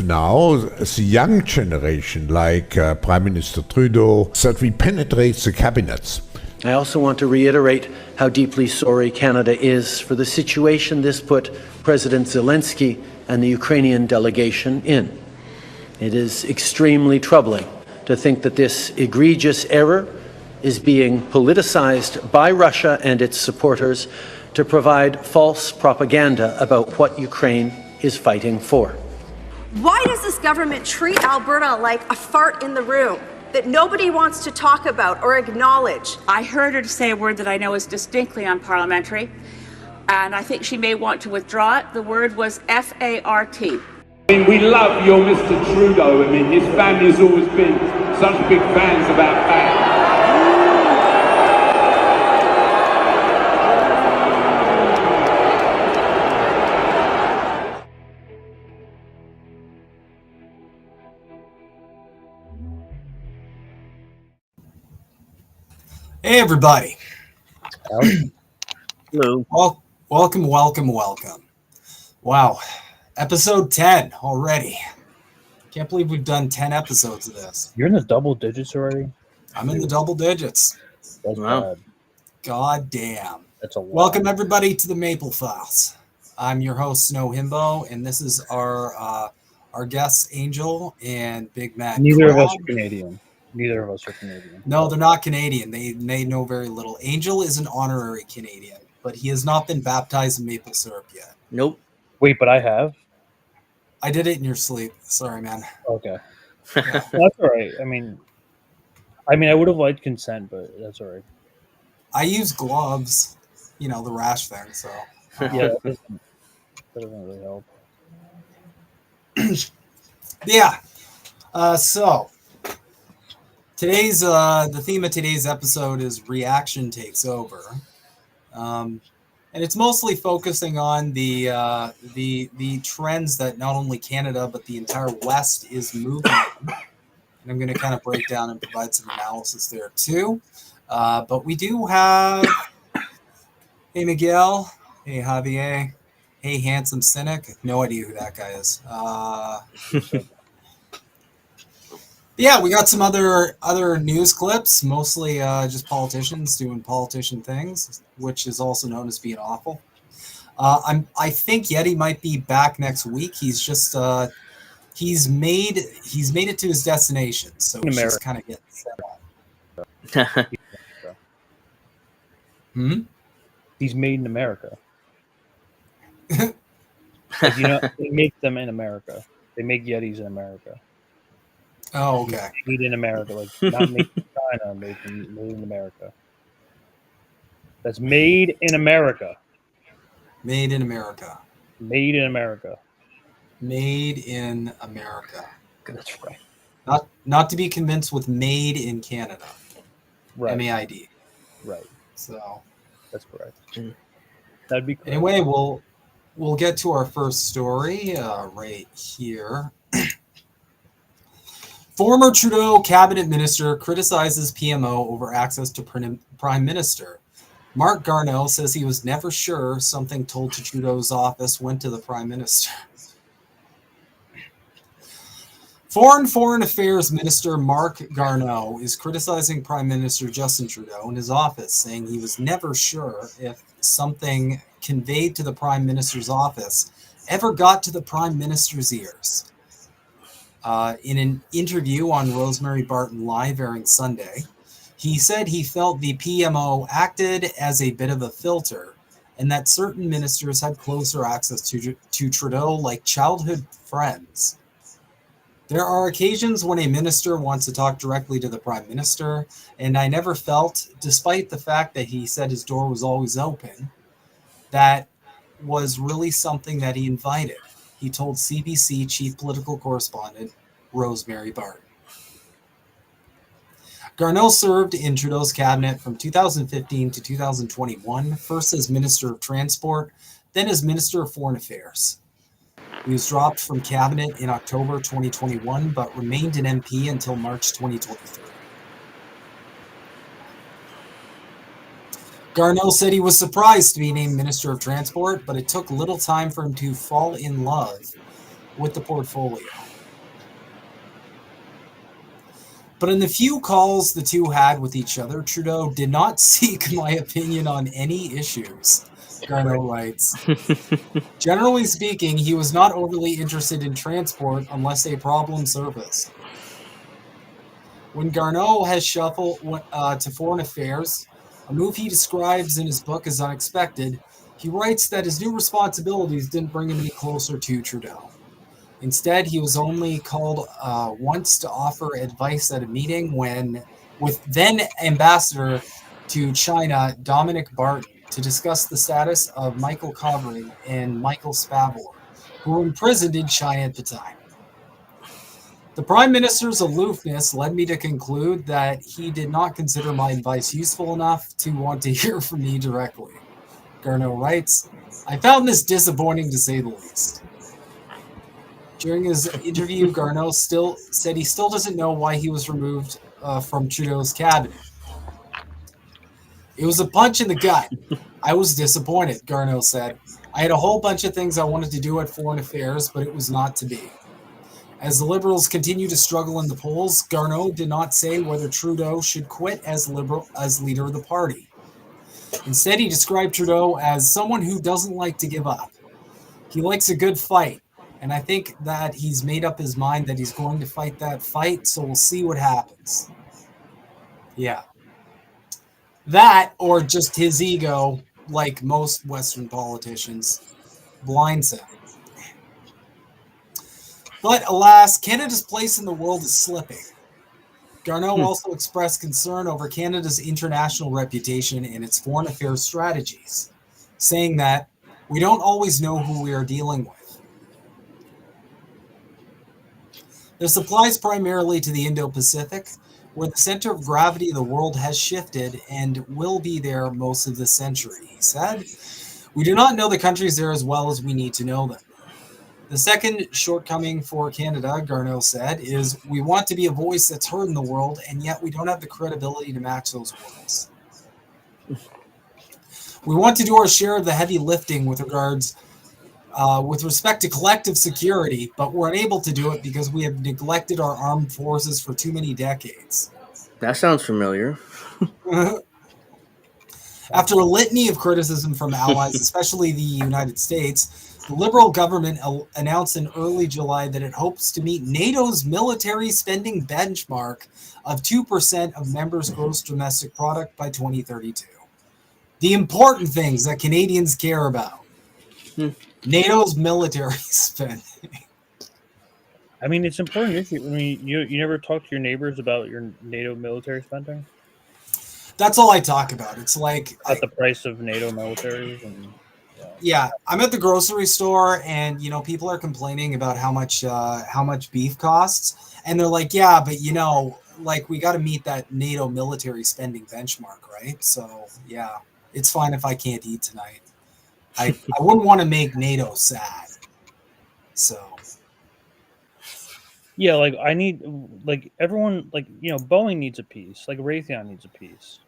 now, the young generation, like Prime Minister Trudeau, that we penetrate the cabinets. I also want to reiterate how deeply sorry Canada is for the situation this put President Zelensky and the Ukrainian delegation in. It is extremely troubling to think that this egregious error is being politicized by Russia and its supporters to provide false propaganda about what Ukraine is fighting for. Why does this government treat Alberta like a fart in the room that nobody wants to talk about or acknowledge? I heard her say a word that I know is distinctly unparliamentary, and I think she may want to withdraw it. The word was F-A-R-T. I mean, we love your Mr. Trudeau. I mean, his family's always been such big fans of our flag. Hey, everybody. Hello. Well, welcome. Wow. Episode 10 already. Can't believe we've done 10 episodes of this. You're in the double digits already? I'm in the double digits. That's Wow. bad. God damn. That's a lot. Welcome, everybody, to the Maple Files. I'm your host, Snow Himbo, and this is our guests, Angel and Big Mac. Neither of Crab. us are Canadian. Neither of us are Canadian. No, they're not Canadian. They know very little. Angel is an honorary Canadian, but he has not been baptized in maple syrup yet. Nope. Wait, but I have? I did it in your sleep. Sorry, man. Okay. That's all right. I mean, I would have liked consent, but that's all right. I use gloves, the rash thing, so. Yeah, that doesn't really help. Yeah. So today's the theme of today's episode is reaction takes over, and it's mostly focusing on the trends that not only Canada but the entire West is moving in. And I'm going to kind of break down and provide some analysis there too. But we do have, hey Miguel, hey Javier, hey handsome cynic. No idea who that guy is. Yeah, we got some other news clips, mostly just politicians doing politician things, which is also known as being awful. I think Yeti might be back next week. He's just he's made it to his destination, so he's just kind of getting set up. He's made in America. Like, they make them in America. They make Yetis in America. Oh, okay. Made in America, like not made in China, made in America. That's made in America. Made in America. Made in America. Made in America. That's right. Not to be convinced with made in Canada. Right. MAID. Right. So that's correct. That'd be correct. Anyway, we'll get to our first story right here. Former Trudeau cabinet minister criticizes PMO over access to prime minister. Marc Garneau says he was never sure something told to Trudeau's office went to the prime minister. Foreign Affairs Minister Marc Garneau is criticizing Prime Minister Justin Trudeau in his office, saying he was never sure if something conveyed to the Prime Minister's office ever got to the Prime Minister's ears. In an interview on Rosemary Barton Live airing Sunday, he said he felt the PMO acted as a bit of a filter and that certain ministers had closer access to Trudeau like childhood friends. There are occasions when a minister wants to talk directly to the Prime Minister, and I never felt, despite the fact that he said his door was always open, that was really something that he invited. He told CBC chief political correspondent Rosemary Barton. Garneau served in Trudeau's cabinet from 2015 to 2021, first as Minister of Transport, then as Minister of Foreign Affairs. He was dropped from cabinet in October 2021, but remained an MP until March 2023. Garneau said he was surprised to be named Minister of Transport, but it took little time for him to fall in love with the portfolio. But in the few calls the two had with each other, Trudeau did not seek my opinion on any issues, Garneau writes. Generally speaking, he was not overly interested in transport unless a problem surfaced. When Garneau has shuffled to foreign affairs, a move he describes in his book as unexpected, he writes that his new responsibilities didn't bring him any closer to Trudeau. Instead, he was only called once to offer advice at a meeting with then ambassador to China, Dominic Barton, to discuss the status of Michael Kovrig and Michael Spavor, who were imprisoned in China at the time. The Prime Minister's aloofness led me to conclude that he did not consider my advice useful enough to want to hear from me directly. Garneau writes, I found this disappointing to say the least. During his interview, Garneau still said he still doesn't know why he was removed from Trudeau's cabinet. It was a punch in the gut. I was disappointed, Garneau said. I had a whole bunch of things I wanted to do at Foreign Affairs, but it was not to be. As the Liberals continue to struggle in the polls, Garneau did not say whether Trudeau should quit as leader of the party. Instead, he described Trudeau as someone who doesn't like to give up. He likes a good fight, and I think that he's made up his mind that he's going to fight that fight, so we'll see what happens. Yeah. That, or just his ego, like most Western politicians, blinds him. But alas, Canada's place in the world is slipping. Garneau also expressed concern over Canada's international reputation and its foreign affairs strategies, saying that we don't always know who we are dealing with. This applies primarily to the Indo-Pacific, where the center of gravity of the world has shifted and will be there most of this century, he said. We do not know the countries there as well as we need to know them. The second shortcoming for Canada, Garneau said, is we want to be a voice that's heard in the world, and yet we don't have the credibility to match those words. We want to do our share of the heavy lifting with respect to collective security, but we're unable to do it because we have neglected our armed forces for too many decades. That sounds familiar. After a litany of criticism from allies, especially the United States, the Liberal government announced in early July that it hopes to meet NATO's military spending benchmark of 2% of members' gross domestic product by 2032. The important things that Canadians care about. NATO's military spending. I mean, it's important issue. I mean, you never talk to your neighbors about your NATO military spending? That's all I talk about. It's like At the price of NATO militaries and... Yeah, I'm at the grocery store, and people are complaining about how much beef costs, and they're like, "Yeah, but we got to meet that NATO military spending benchmark, right?" So yeah, it's fine if I can't eat tonight. I wouldn't want to make NATO sad. So yeah, I need everyone Boeing needs a piece, Raytheon needs a piece.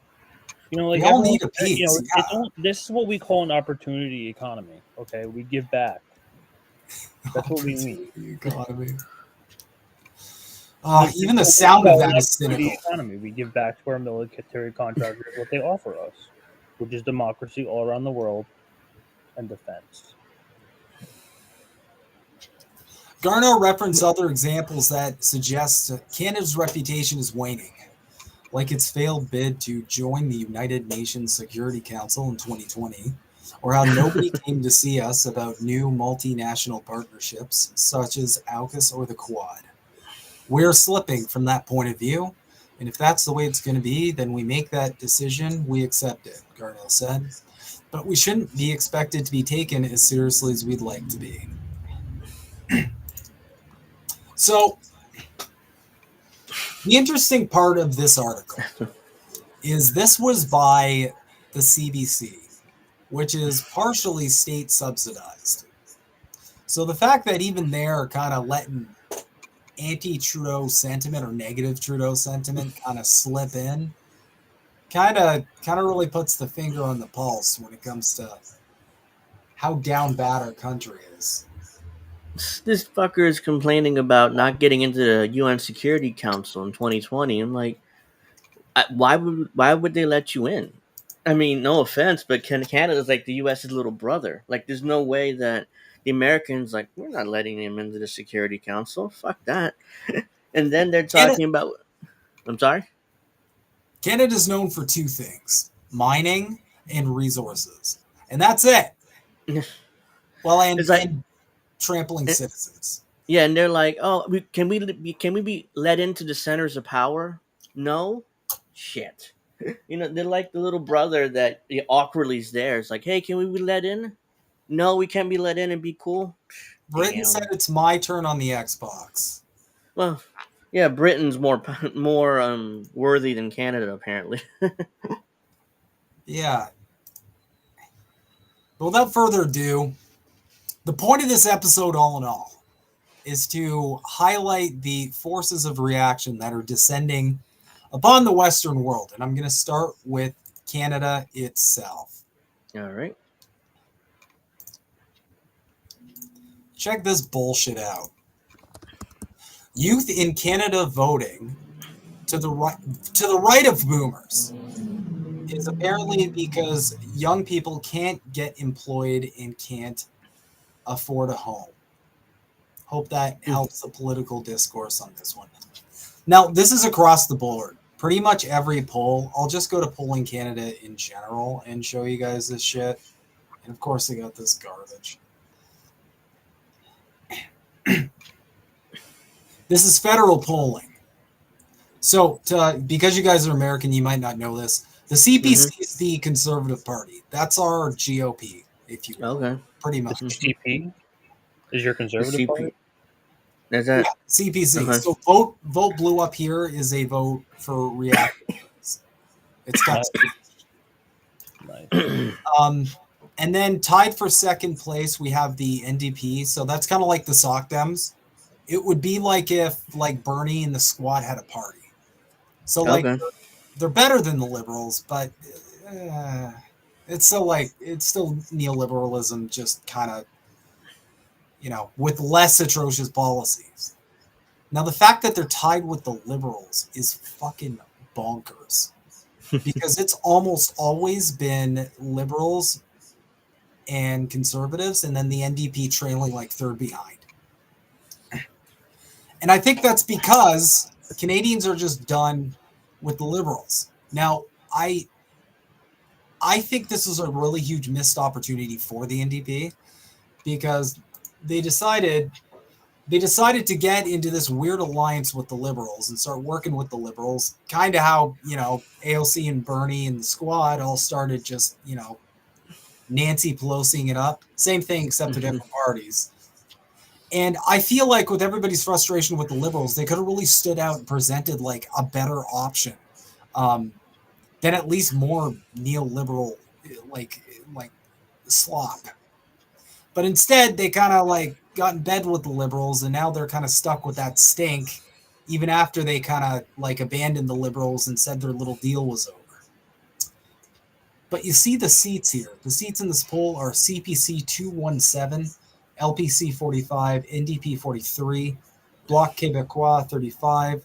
We all need a piece. This is what we call an opportunity economy. Okay, we give back. That's what we mean. Economy. Even the sound of that is cynical. Economy. We give back to our military contractors what they offer us, which is democracy all around the world and defense. Garneau referenced other examples that suggest Canada's reputation is waning, like its failed bid to join the United Nations Security Council in 2020, or how nobody came to see us about new multinational partnerships such as AUKUS or the Quad. We're slipping from that point of view, and if that's the way it's going to be, then we make that decision, we accept it, Garneau said. But we shouldn't be expected to be taken as seriously as we'd like to be. So, the interesting part of this article is this was by the CBC, which is partially state subsidized. So the fact that even they're kind of letting anti-Trudeau sentiment or negative Trudeau sentiment kind of slip in, kind of really puts the finger on the pulse when it comes to how down bad our country is. This fucker is complaining about not getting into the UN Security Council in 2020. I'm like, why would they let you in? I mean, no offense, but Canada's like the US's little brother. Like, there's no way that the Americans like we're not letting him into the Security Council. Fuck that. And then they're talking about. I'm sorry. Canada's known for two things: mining and resources, and that's it. Well, and trampling citizens. Yeah, and they're like, "Oh, can we be let into the centers of power?" No, shit. They're like the little brother that awkwardly is there. It's like, "Hey, can we be let in?" No, we can't be let in and be cool. Britain Damn. said it's my turn on the Xbox. Well, yeah, Britain's more worthy than Canada apparently. Yeah. But without further ado, the point of this episode, all in all, is to highlight the forces of reaction that are descending upon the Western world. And I'm going to start with Canada itself. All right. Check this bullshit out. Youth in Canada voting to the right of boomers is apparently because young people can't get employed and can't afford a home. Hope that helps the political discourse on this one. Now, this is across the board. Pretty much every poll. I'll just go to Polling Canada in general and show you guys this shit. And of course, I got this garbage. This is federal polling. So, because you guys are American, you might not know this. The CPC is the Conservative Party. That's our GOP, if you will. Okay. Pretty much. CP is your Conservative Party? Is that CPC? Okay. So vote blue up here is a vote for reactions. It's got nice. And then tied for second place we have the NDP. So that's kind of like the Soc Dems. It would be like if like Bernie and the Squad had a party. So like they're better than the Liberals, but it's still neoliberalism, just kind of, with less atrocious policies. Now, the fact that they're tied with the Liberals is fucking bonkers because it's almost always been Liberals and Conservatives, and then the NDP trailing like third behind. And I think that's because Canadians are just done with the Liberals. Now, I think this is a really huge missed opportunity for the NDP because they decided to get into this weird alliance with the Liberals and start working with the Liberals, kind of how, AOC and Bernie and the Squad all started just, Nancy Pelosiing it up. Same thing, except to different parties. And I feel like with everybody's frustration with the Liberals, they could have really stood out and presented like a better option than at least more neoliberal, like slop. But instead, they kind of like got in bed with the Liberals, and now they're kind of stuck with that stink, even after they kind of like abandoned the Liberals and said their little deal was over. But you see the seats here. The seats in this poll are CPC 217, LPC 45, NDP 43, Bloc Québécois 35,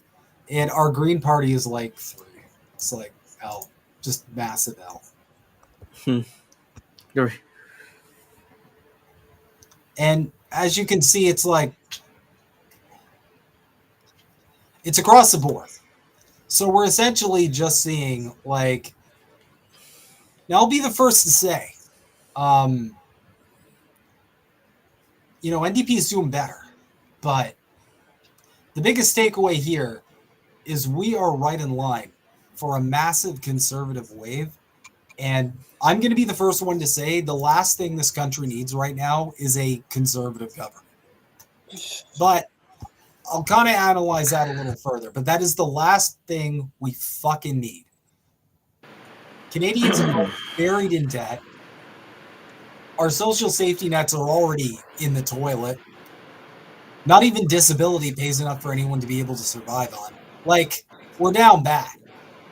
and our Green Party is like 3. It's like L, just massive L. And as you can see, it's like, it's across the board. So we're essentially just seeing like, now I'll be the first to say, NDP is doing better, but the biggest takeaway here is we are right in line for a massive conservative wave. And I'm going to be the first one to say the last thing this country needs right now is a conservative government. But I'll kind of analyze that a little further. But that is the last thing we fucking need. Canadians are buried in debt. Our social safety nets are already in the toilet. Not even disability pays enough for anyone to be able to survive on. Like, we're down bad.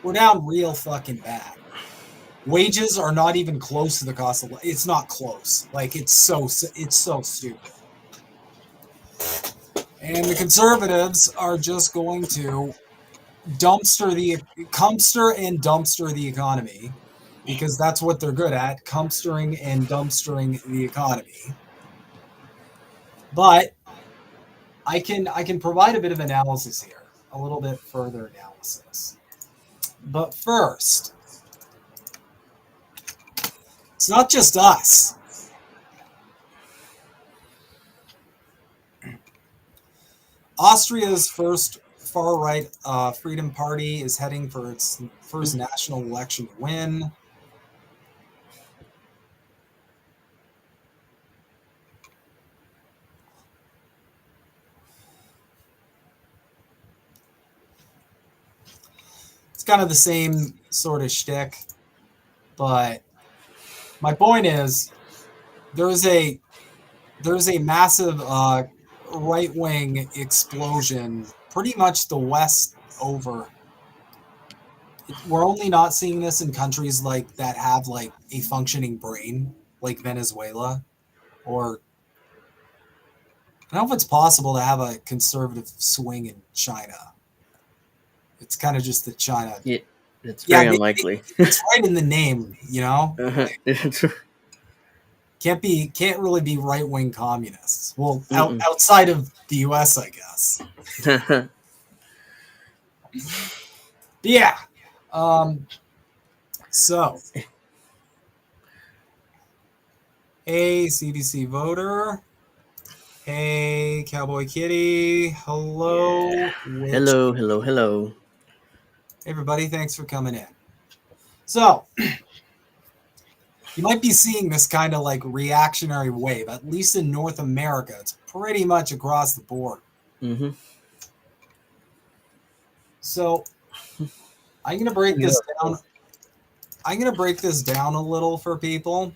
We're down real fucking bad. Wages are not even close to the cost of life. It's not close. Like, it's so stupid. And the conservatives are just going to dumpster the economy, because that's what they're good at, dumpstering the economy. But I can provide a bit of analysis here, a little bit further analysis. But first, it's not just us. Austria's first far-right Freedom Party is heading for its first national election win. It's kind of the same sort of shtick, but my point is there's a massive right-wing explosion pretty much the West over. We're only not seeing this in countries like that have like a functioning brain, like Venezuela, or I don't know if it's possible to have a conservative swing in China. It's kind of just that China. Yeah, it's very unlikely. It's right in the name, you know. Can't really be right-wing communists. Well, outside of the U.S., I guess. Yeah. So, hey, CBC voter. Hey, Cowboy Kitty. Hello. Yeah. Hello. Hey, everybody. Thanks for coming in. So, you might be seeing this kind of like reactionary wave, at least in North America. It's pretty much across the board. Mm-hmm. So, I'm going to break this down. I'm going to break this down a little for people.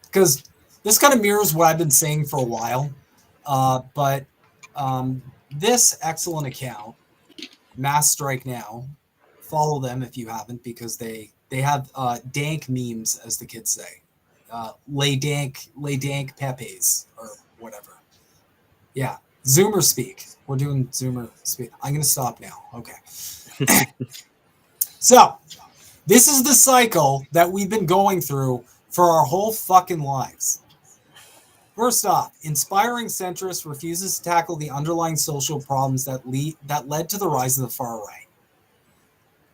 Because this kind of mirrors what I've been saying for a while. But this excellent account, Mass Strike Now, follow them if you haven't, because they have dank memes, as the kids say. Lay dank pepes or whatever. Yeah. Zoomer speak. We're doing Zoomer speak. I'm going to stop now. Okay. So, this is the cycle that we've been going through for our whole fucking lives. First off, inspiring centrist refuses to tackle the underlying social problems that led to the rise of the far right.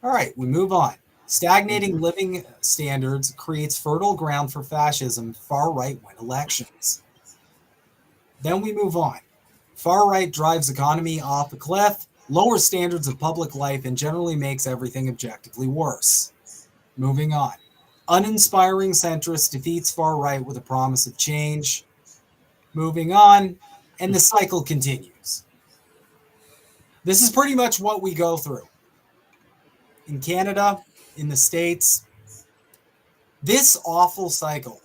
All right, we move on. Stagnating living standards creates fertile ground for fascism. Far right win elections. Then we move on. Far right drives economy off a cliff, lowers standards of public life, and generally makes everything objectively worse. Moving on. Uninspiring centrist defeats far right with a promise of change. Moving on, and the cycle continues. This is pretty much what we go through. In Canada, in the States, this awful cycle.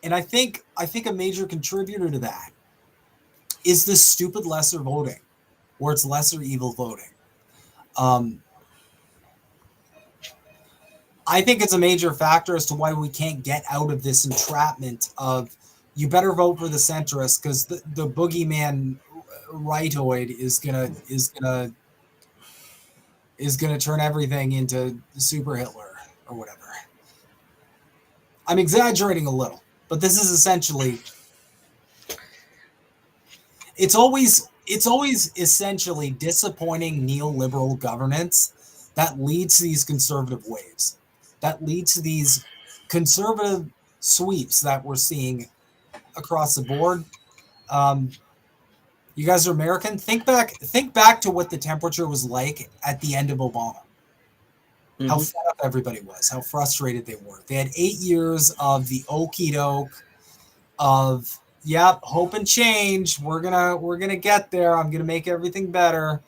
And I think a major contributor to that is this stupid lesser voting, or it's lesser evil voting. I think it's a major factor as to why we can't get out of this entrapment of you better vote for the centrist because the boogeyman rightoid is gonna turn everything into super Hitler or whatever. I'm exaggerating a little, but this is essentially it's always essentially disappointing neoliberal governance that leads to these conservative waves, that leads to these conservative sweeps that we're seeing across the board. You guys are American. Think back to what the temperature was like at the end of Obama. Mm-hmm. How fed up everybody was, how frustrated they were. They had 8 years of the okie doke of hope and change. We're gonna get there. I'm gonna make everything better.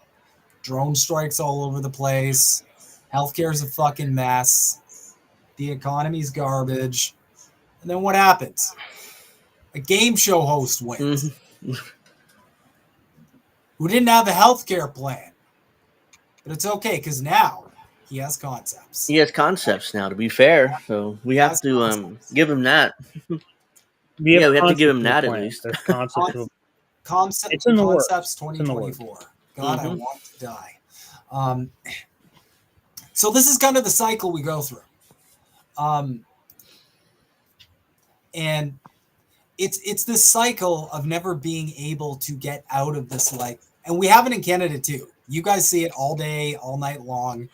Drone strikes all over the place. Healthcare's a fucking mess. The economy's garbage. And then what happens? A game show host wins. Mm-hmm. Who didn't have a healthcare plan. But it's okay, because now He has concepts. He has concepts now, to be fair. So we have to give him that. We Yeah, have we have to give him concepts that of at the plan. least. There's concepts of Concepts It's in the works. 2024. God, I Mhm. want to die. So this is kind of the cycle we go through. And it's this cycle of never being able to get out of this, like, and we have it in Canada too. You guys see it all day, all night long.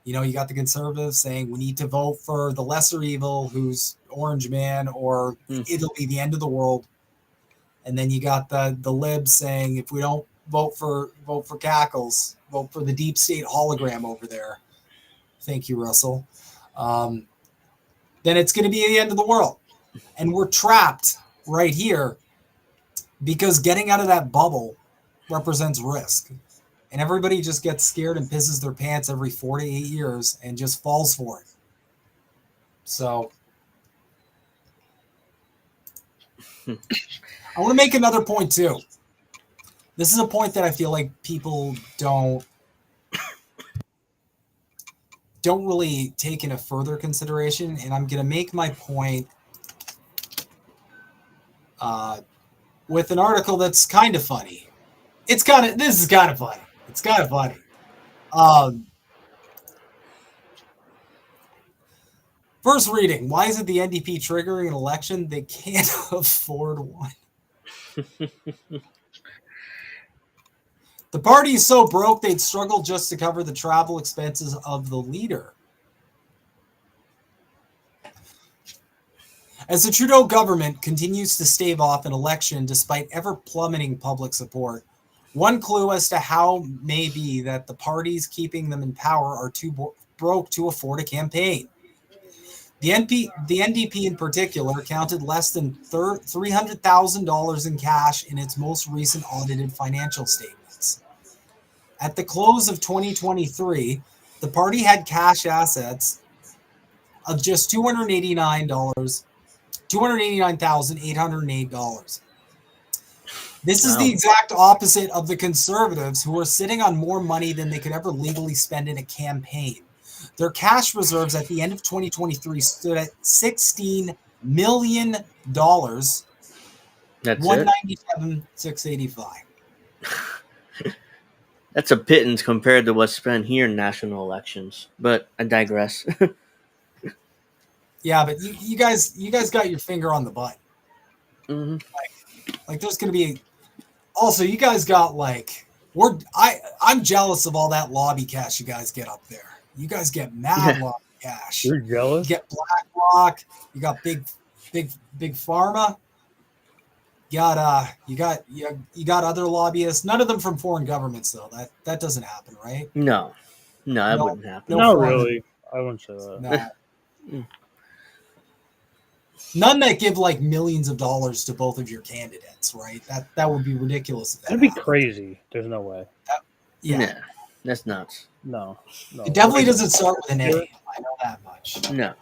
You know, you got the conservatives saying we need to vote for the lesser evil, who's Orange Man, or it'll be the end of the world. And then you got the libs saying if we don't vote for Cackles, vote for the deep state hologram over there. Thank you, Russell. Then it's going to be the end of the world. And we're trapped right here because getting out of that bubble represents risk. And everybody just gets scared and pisses their pants every 4 to 8 years and just falls for it. So I want to make another point too. This is a point that I feel like people don't really take into further consideration, and I'm going to make my point with an article that's kind of funny. This is kind of funny. It's kind of funny. First reading, why is it the NDP triggering an election? They can't afford one. The party is so broke they'd struggle just to cover the travel expenses of the leader. As the Trudeau government continues to stave off an election despite ever plummeting public support, one clue as to how may be that the parties keeping them in power are too broke to afford a campaign. The NDP in particular counted less than $300,000 in cash in its most recent audited financial statements. At the close of 2023, the party had cash assets of just $289,808. This is the exact opposite of the Conservatives, who are sitting on more money than they could ever legally spend in a campaign. Their cash reserves at the end of 2023 stood at $16 million. That's $197,685. That's a pittance compared to what's spent here in national elections. But I digress. Yeah, but you guys got your finger on the button. Mm-hmm. Like there's going to be. Also, you guys got I'm jealous of all that lobby cash you guys get up there. You guys get mad lobby cash. You're jealous? You get BlackRock. You got big pharma. You got other lobbyists. None of them from foreign governments though. That doesn't happen, right? No, that wouldn't happen. No, really. I wouldn't say that. No. None that give like millions of dollars to both of your candidates, right? That would be ridiculous. That'd be crazy. There's no way. Yeah, that's nuts. No. It definitely doesn't start with an A. I know that much. No.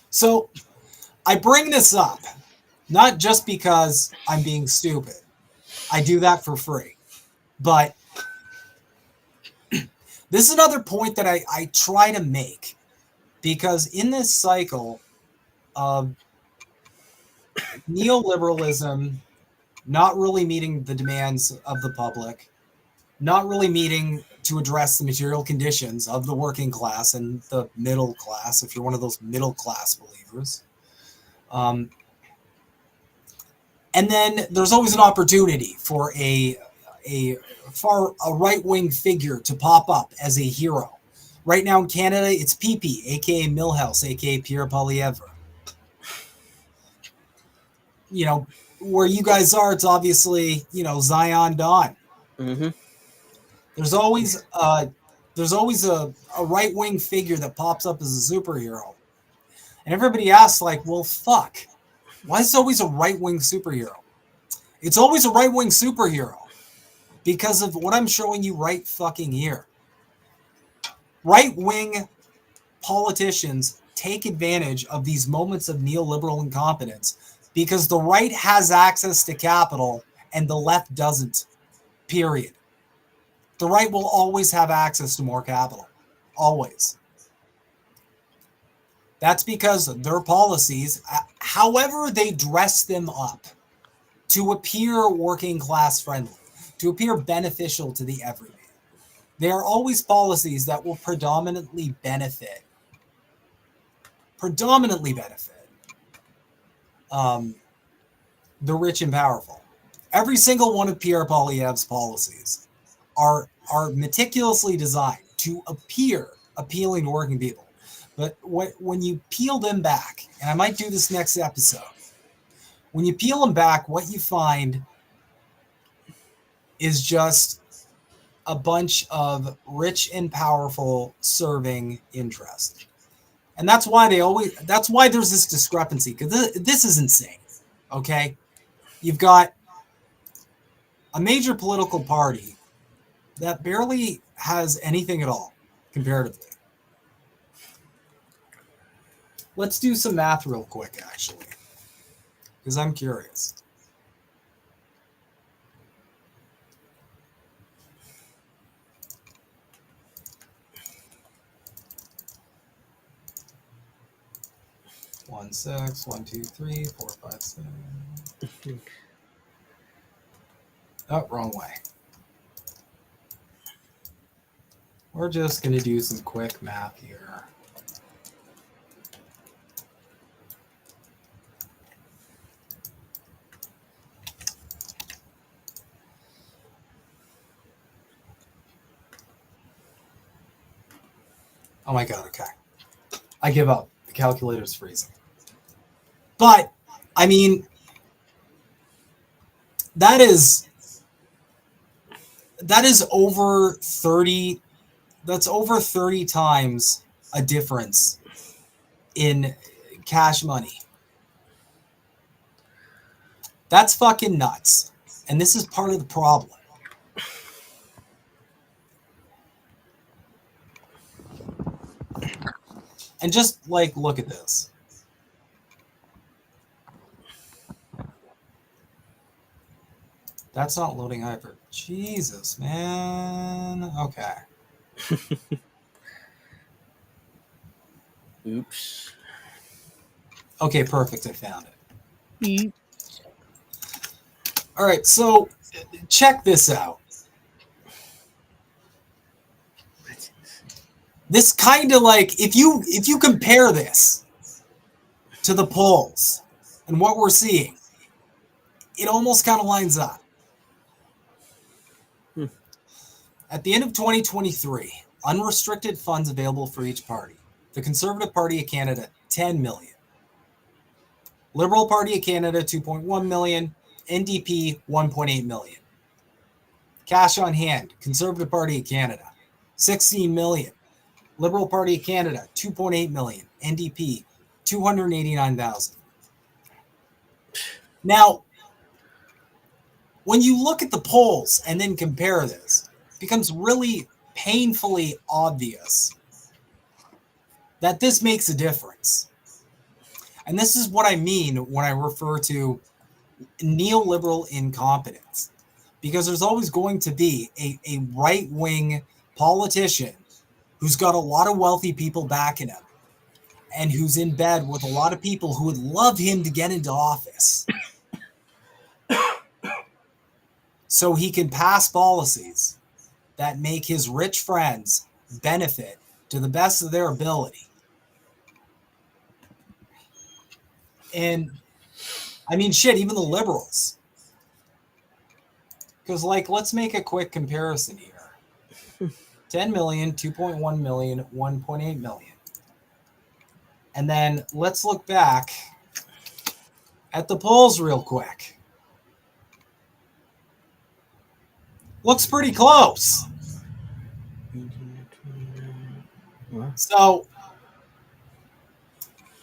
So I bring this up not just because I'm being stupid. I do that for free. But this is another point that I try to make, because in this cycle of neoliberalism not really meeting the demands of the public, not really meeting to address the material conditions of the working class and the middle class, if you're one of those middle class believers. And then there's always an opportunity for a right-wing figure to pop up as a hero. Right now in Canada, it's PP, aka Milhouse, aka Pierre Poilievre. You know, where you guys are, it's obviously, Zion Dawn. Mm-hmm. There's always a right-wing figure that pops up as a superhero. And everybody asks, like, well, fuck. Why is it always a right-wing superhero? It's always a right-wing superhero because of what I'm showing you right fucking here. Right-wing politicians take advantage of these moments of neoliberal incompetence because the right has access to capital and the left doesn't. Period. The right will always have access to more capital. Always. That's because their policies, however they dress them up to appear working class friendly, to appear beneficial to the everyman, they are always policies that will predominantly benefit the rich and powerful. Every single one of Pierre Poilievre's policies are meticulously designed to appear appealing to working people. But when you peel them back, and I might do this next episode, when you peel them back, what you find is just a bunch of rich and powerful serving interest. And that's why there's this discrepancy, because this is insane. Okay? You've got a major political party that barely has anything at all, comparatively. Let's do some math real quick, actually, because I'm curious. One, 6, 1, 2, 3, 4, 5, 6. Oh, wrong way. We're just going to do some quick math here. Oh my God, okay. I give up. The calculator's freezing. But, I mean, that is over 30, that's over 30 times a difference in cash money. That's fucking nuts. And this is part of the problem. And just, like, look at this. That's not loading either. Jesus, man. Okay. Oops. Okay, perfect. I found it. All right, so check this out. This kind of like, if you compare this to the polls and what we're seeing, it almost kind of lines up. At the end of 2023, unrestricted funds available for each party. The Conservative Party of Canada, 10 million. Liberal Party of Canada, 2.1 million. NDP, 1.8 million. Cash on hand, Conservative Party of Canada, 16 million. Liberal Party of Canada, 2.8 million. NDP, 289,000. Now, when you look at the polls and then compare this, it becomes really painfully obvious that this makes a difference. And this is what I mean when I refer to neoliberal incompetence. Because there's always going to be a right-wing politician who's got a lot of wealthy people backing him and who's in bed with a lot of people who would love him to get into office so he can pass policies that make his rich friends benefit to the best of their ability. And I mean, shit, even the liberals. Because, like, let's make a quick comparison here. 10 million, 2.1 million, 1.8 million. And then let's look back at the polls real quick. Looks pretty close. So,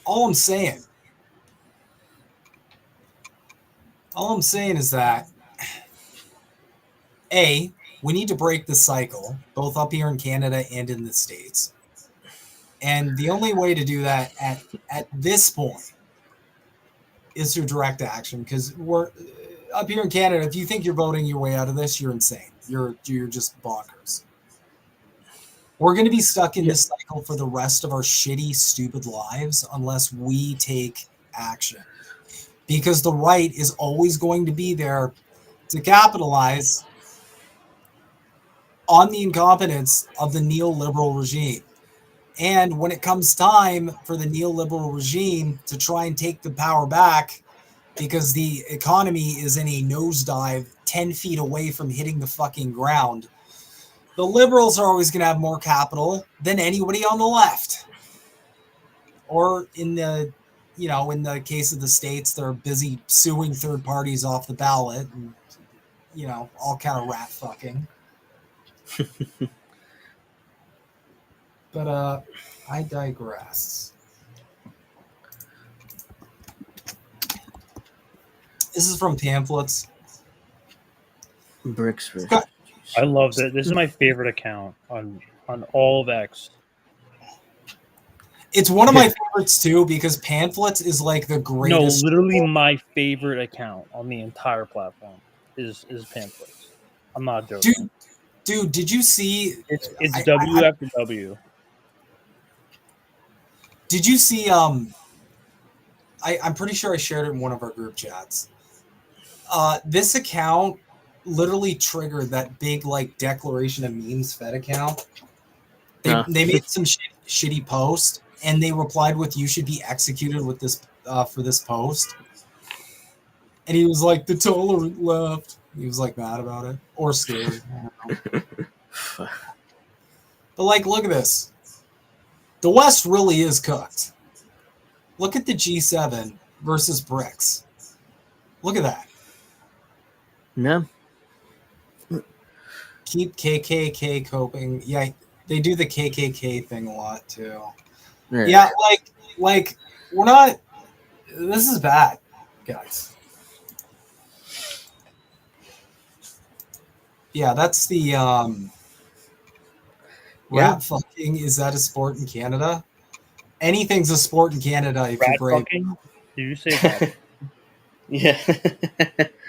all I'm saying is that, A, we need to break this cycle, both up here in Canada and in the States. And the only way to do that at this point is through direct action, because we're up here in Canada. If you think you're voting your way out of this, you're insane. You're just bonkers. We're going to be stuck in this cycle for the rest of our shitty, stupid lives unless we take action. Because the right is always going to be there to capitalize on the incompetence of the neoliberal regime. And when it comes time for the neoliberal regime to try and take the power back because the economy is in a nosedive 10 feet away from hitting the fucking ground, the liberals are always going to have more capital than anybody on the left. Or in the, in the case of the states, they're busy suing third parties off the ballot and, all kind of rat fucking. But I digress. This is from Pamphlets. Bricks versus. I love that. This is my favorite account on all of X. It's one of my favorites too because Pamphlets is like the greatest. No, literally my favorite account on the entire platform is Pamphlets. I'm not joking. Dude, did you see? It's W after W. Did you see? I'm pretty sure I shared it in one of our group chats. This account literally triggered that big like declaration of memes fed account. They made some shitty post and they replied with "You should be executed with this for this post." And he was like, "The tolerant left." He was like mad about it or scared. I don't know. But like, look at this. The West really is cooked. Look at the G7 versus BRICS. Look at that. No. Keep KKK coping. Yeah, they do the KKK thing a lot too. Yeah, like we're not. This is bad, guys. Yeah, that's the rat fucking. Is that a sport in Canada? Anything's a sport in Canada if you're brave. Fucking? Did you say that? Yeah.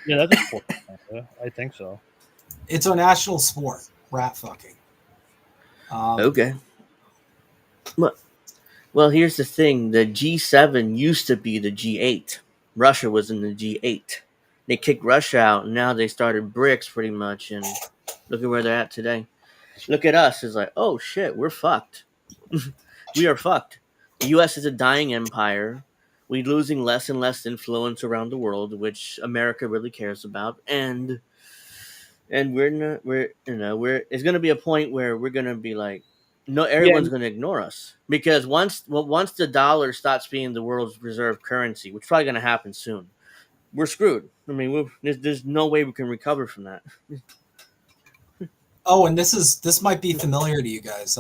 Yeah, that's a sport in Canada. I think so. It's our national sport, rat fucking. Okay. Well, here's the thing. The G7 used to be the G8. Russia was in the G8. They kicked Russia out, and now they started BRICS pretty much, and look at where they're at today. Look at us. It's like, oh, shit, we're fucked. We are fucked. The U.S. is a dying empire. We're losing less and less influence around the world, which America really cares about, and it's going to be a point where we're going to be like, no, everyone's going to ignore us because once the dollar stops being the world's reserve currency, which is probably going to happen soon, we're screwed. I mean, there's no way we can recover from that. Oh, and this might be familiar to you guys.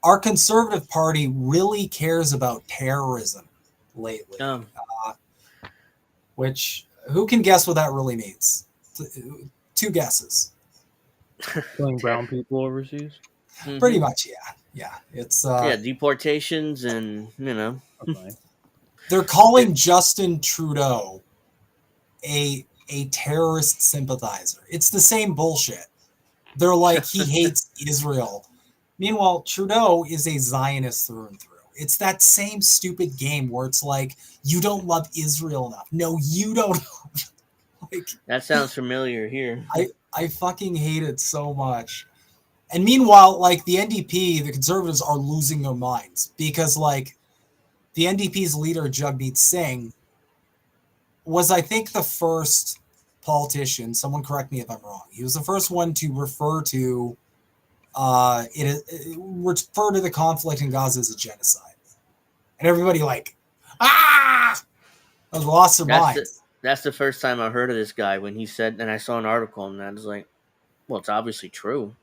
Our Conservative Party really cares about terrorism lately, which who can guess what that really means? Two guesses. Killing brown people overseas? Mm-hmm. Pretty much, yeah. It's deportations and Okay. They're calling Justin Trudeau a terrorist sympathizer. It's the same bullshit. They're like he hates Israel. Meanwhile, Trudeau is a Zionist through and through. It's that same stupid game where it's like you don't love Israel enough. No, you don't. Like, that sounds familiar here. I fucking hate it so much. And meanwhile, like the NDP, the Conservatives are losing their minds because like the NDP's leader, Jagmeet Singh, was I think the first politician, someone correct me if I'm wrong. He was the first one to refer to refer to the conflict in Gaza as a genocide. And everybody like, lost their minds. That's the first time I heard of this guy when he said, and I saw an article on that. I was like, well, it's obviously true.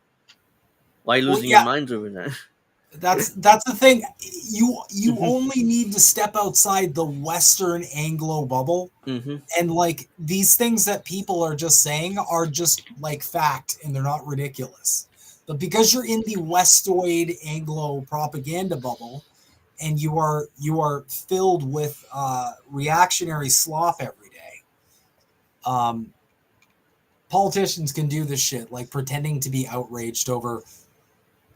Why are you losing your minds over that? That's the thing. You only need to step outside the Western Anglo bubble, and like these things that people are just saying are just like fact, and they're not ridiculous. But because you're in the Westoid Anglo propaganda bubble, and you are filled with reactionary slop every day, politicians can do this shit, like pretending to be outraged over.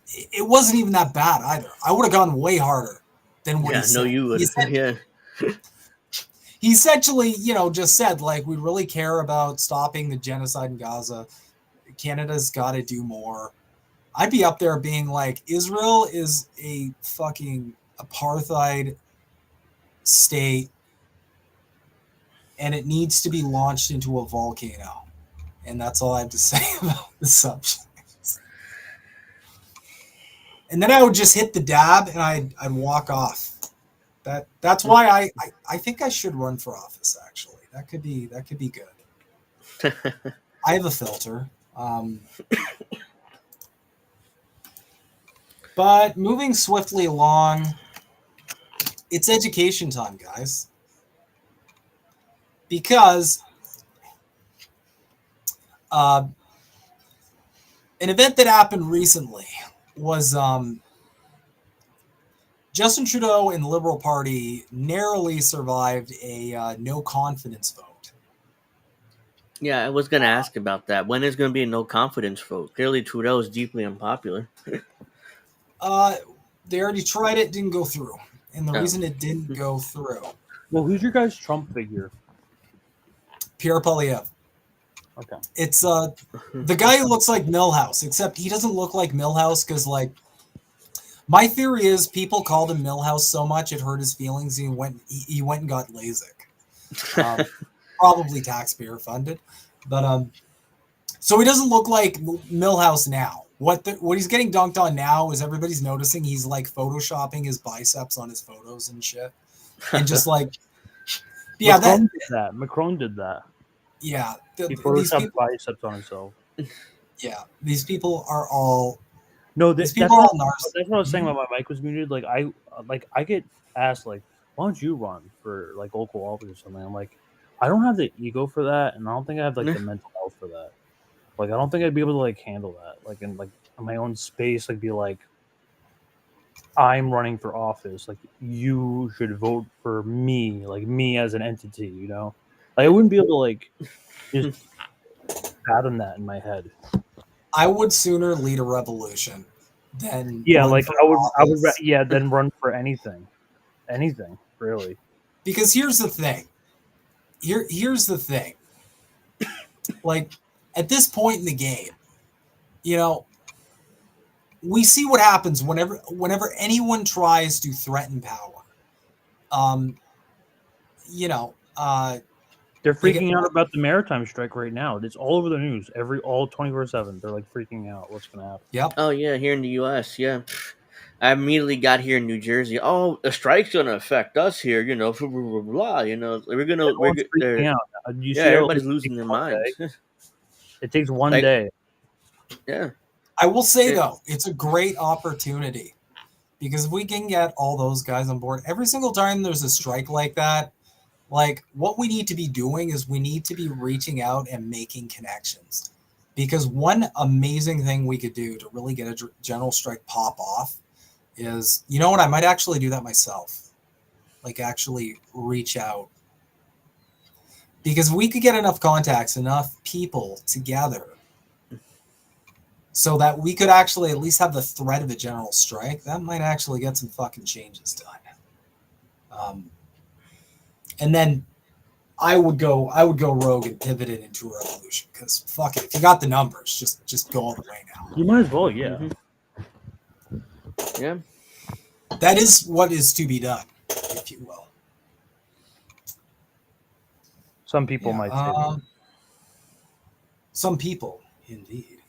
It wasn't even that bad either. I would have gone way harder than what he said. No, you would. Yeah. He essentially, just said, like, we really care about stopping the genocide in Gaza. Canada's got to do more. I'd be up there being like, Israel is a fucking apartheid state, and it needs to be launched into a volcano. And that's all I have to say about the subject. And then I would just hit the dab and I'd walk off. That's why I think I should run for office. Actually, that could be good. I have a filter. But moving swiftly along, it's education time, guys. Because an event that happened recently was Justin Trudeau and the Liberal Party narrowly survived a no confidence vote. Yeah, I was going to ask about that. When is going to be a no confidence vote? Clearly, Trudeau is deeply unpopular. They already tried it, didn't go through. And the reason it didn't go through. Well, who's your guys' Trump figure? Pierre Poilievre. Okay. It's the guy who looks like Milhouse, except he doesn't look like Milhouse because, like, my theory is people called him Milhouse so much it hurt his feelings. He went and got LASIK, probably taxpayer funded, but so he doesn't look like Milhouse now. What he's getting dunked on now is everybody's noticing he's like photoshopping his biceps on his photos and shit, and just like, yeah, Macron did that. Yeah, he photoshopped biceps on himself. Yeah, these people are all. No, these people are all narcissists. That's what I was saying when my mic was muted. Like I get asked like, why don't you run for like local office or something? I'm like, I don't have the ego for that, and I don't think I have like the mental health for that. Like I don't think I'd be able to like handle that. Like in my own space, like be like, I'm running for office. Like you should vote for me. Like me as an entity. You know, like I wouldn't be able to like just fathom that in my head. I would sooner lead a revolution than than run for anything really. Because here's the thing. Here's the thing. Like at this point in the game, we see what happens whenever anyone tries to threaten power. They're freaking out about the maritime strike right now. It's all over the news. All 24/7. They're like freaking out. What's going to happen? Yep. Oh yeah, here in the U.S. Yeah, I immediately got here in New Jersey. Oh, a strike's going to affect us here. Blah blah blah. We're freaking out. Everybody's losing their minds. It takes one day. Yeah. I will say though, it's a great opportunity because if we can get all those guys on board, every single time there's a strike like that. Like what we need to be doing is we need to be reaching out and making connections, because one amazing thing we could do to really get a general strike pop off is, you know what, I might actually do that myself. Like actually reach out, because we could get enough contacts, enough people together so that we could actually at least have the threat of a general strike. That might actually get some fucking changes done. And then I would go rogue and pivot it into a revolution, because fuck it, if you got the numbers, just go all the way now. You might as well, yeah. Mm-hmm. Yeah. That is what is to be done, if you will. Some people might say. Some people, indeed.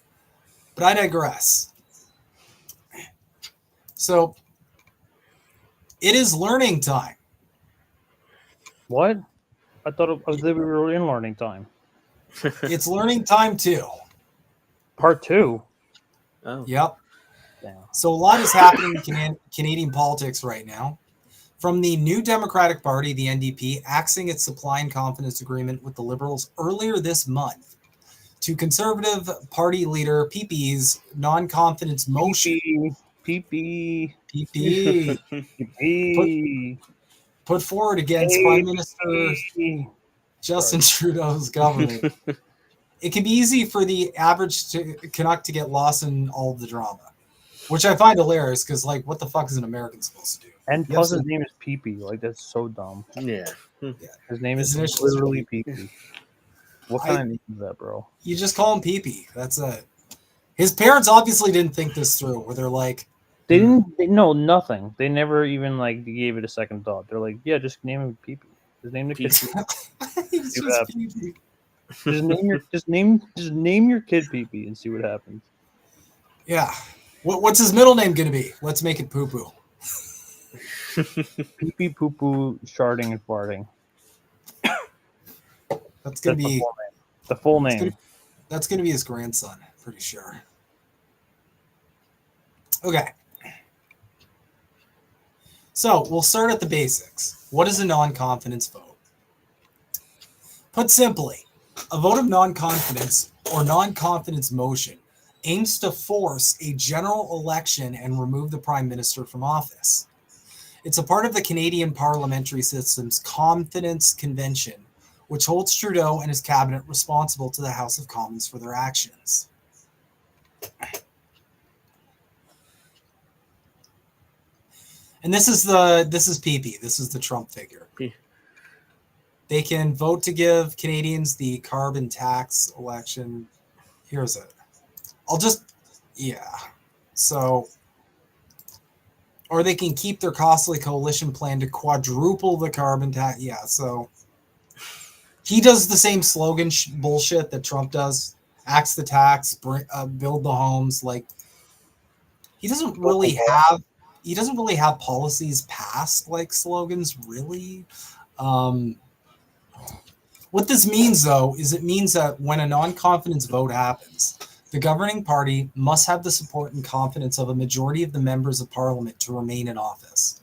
But I digress. So it is learning time. What? I thought we were in learning time. It's learning time too. Part 2. Oh. Yep. Damn. So a lot is happening in Canadian politics right now. From the New Democratic Party, the NDP, axing its supply and confidence agreement with the Liberals earlier this month, to Conservative Party leader PP's non-confidence motion. PP. Put forward against Prime Minister Justin Trudeau's government. it can be easy for the average Canuck to get lost in all of the drama, which I find hilarious because, like, what the fuck is an American supposed to do? And plus, his name is Pee-Pee. Like, that's so dumb. Yeah. His name is initials are literally Pee-Pee. What kind of name is that, bro? You just call him Pee-Pee. That's it. His parents obviously didn't think this through, where they're like, They didn't know nothing. They never even like gave it a second thought. They're like, yeah, just name him Pee-Pee. Just name the kid Pee-Pee. he's See what just happens. Pee-Pee. Just name your kid Pee-Pee and see what happens. Yeah. What's his middle name going to be? Let's make it Poo-Poo. Pee-Pee, poo-poo, sharding, and farting. That's going to be the full name. That's going to be his grandson, pretty sure. Okay. So we'll start at the basics. What is a non-confidence vote? Put simply, a vote of non-confidence or non-confidence motion aims to force a general election and remove the Prime Minister from office. It's a part of the Canadian parliamentary system's confidence convention, which holds Trudeau and his cabinet responsible to the House of Commons for their actions. And this is Pee-Pee. This is the Trump figure. They can vote to give Canadians the carbon tax election. Here's it. So, or they can keep their costly coalition plan to quadruple the carbon tax. Yeah, so he does the same slogan bullshit that Trump does. Axe the tax, build the homes. Like, he doesn't really have policies passed like slogans, really. What this means, though, is it means that when a non-confidence vote happens, the governing party must have the support and confidence of a majority of the members of parliament to remain in office.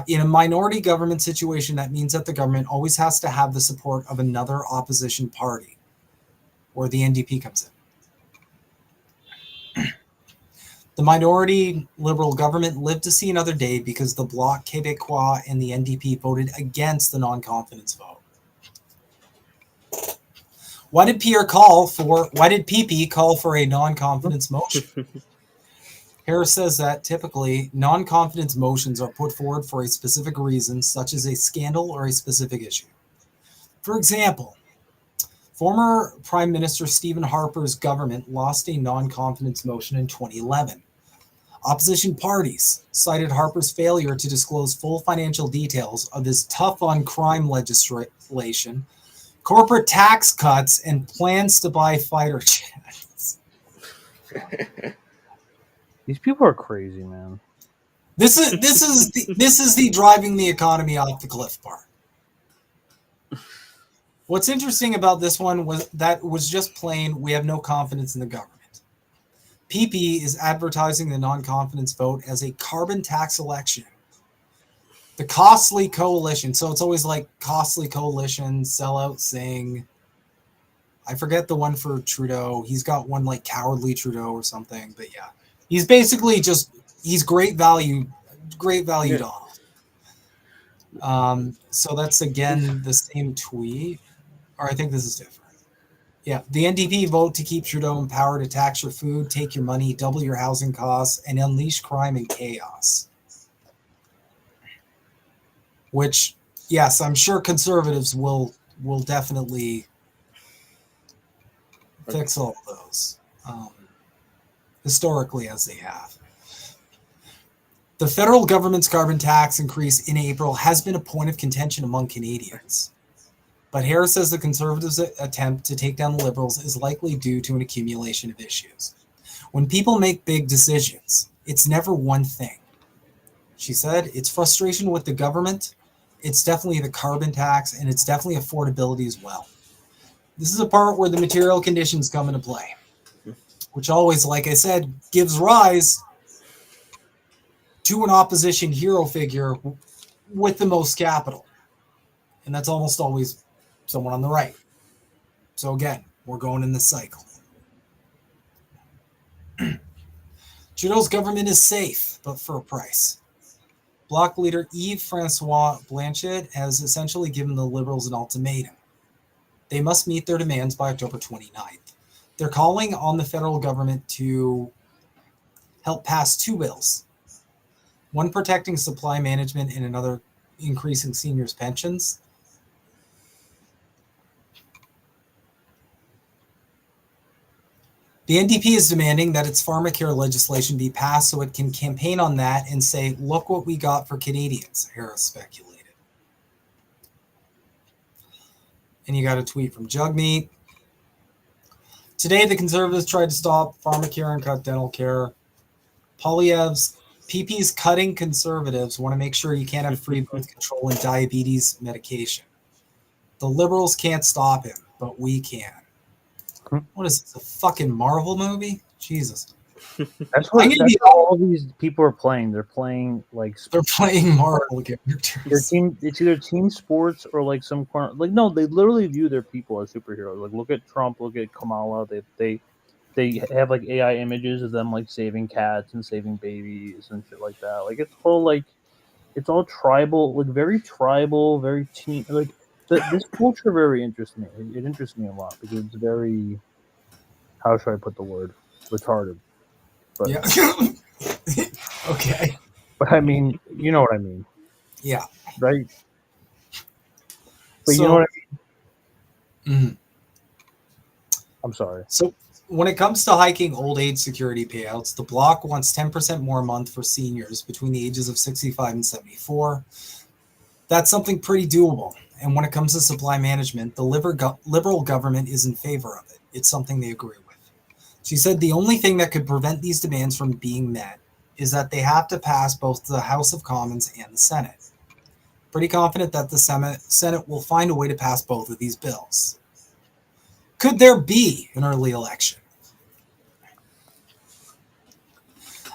In a minority government situation, that means that the government always has to have the support of another opposition party, where the NDP comes in. The minority Liberal government lived to see another day because the Bloc Québécois and the NDP voted against the non-confidence vote. Why did PP call for a non-confidence motion? Harris says that typically non-confidence motions are put forward for a specific reason, such as a scandal or a specific issue. For example, former Prime Minister Stephen Harper's government lost a non-confidence motion in 2011. Opposition parties cited Harper's failure to disclose full financial details of his tough-on-crime legislation, corporate tax cuts, and plans to buy fighter jets. These people are crazy, man. This is the driving the economy off the cliff part. What's interesting about this one was just plain, we have no confidence in the government. PP is advertising the non-confidence vote as a carbon tax election. The costly coalition. So it's always like costly coalition, sellout sing. I forget the one for Trudeau. He's got one like cowardly Trudeau or something. But yeah, he's basically he's great value Donald. So that's again the same tweet. Or I think this is different. Yeah, the NDP vote to keep Trudeau in power to tax your food, take your money, double your housing costs, and unleash crime and chaos. Which, yes, I'm sure conservatives will definitely fix all of those, historically as they have. The federal government's carbon tax increase in April has been a point of contention among Canadians. But Harris says the Conservatives' attempt to take down the Liberals is likely due to an accumulation of issues. When people make big decisions, it's never one thing. She said it's frustration with the government, it's definitely the carbon tax, and it's definitely affordability as well. This is a part where the material conditions come into play, which always, like I said, gives rise to an opposition hero figure with the most capital. And that's almost always someone on the right. So again, we're going in this cycle. Trudeau's government is safe, but for a price. Bloc leader Yves-François Blanchet has essentially given the Liberals an ultimatum. They must meet their demands by October 29th. They're calling on the federal government to help pass two bills, one protecting supply management and another increasing seniors' pensions. The NDP is demanding that its pharmacare legislation be passed so it can campaign on that and say, look what we got for Canadians, Harris speculated. And you got a tweet from Jugmeat. Today, the Conservatives tried to stop pharmacare and cut dental care. Poilievre's PP's cutting Conservatives want to make sure you can't have free birth control and diabetes medication. The Liberals can't stop him, but we can. What is this, a fucking Marvel movie? Jesus. That's what all these people are playing. They're playing like they're playing Marvel characters. It's either team sports or like some like no, they literally view their people as superheroes. Like look at Trump, look at Kamala. They have like AI images of them like saving cats and saving babies and shit like that. Like it's all tribal, like very tribal, very team. Like this culture very interests me. It interests me a lot because it's very, how should I put the word, retarded. But, yeah. Okay. But I mean, you know what I mean. Yeah. Right. But you know what I mean. Mm-hmm. I'm sorry. So when it comes to hiking old age security payouts, the Bloc wants 10% more a month for seniors between the ages of 65 and 74. That's something pretty doable. And when it comes to supply management, the Liberal government is in favor of it. It's something they agree with. She said the only thing that could prevent these demands from being met is that they have to pass both the House of Commons and the Senate. Pretty confident that the Senate will find a way to pass both of these bills. Could there be an early election?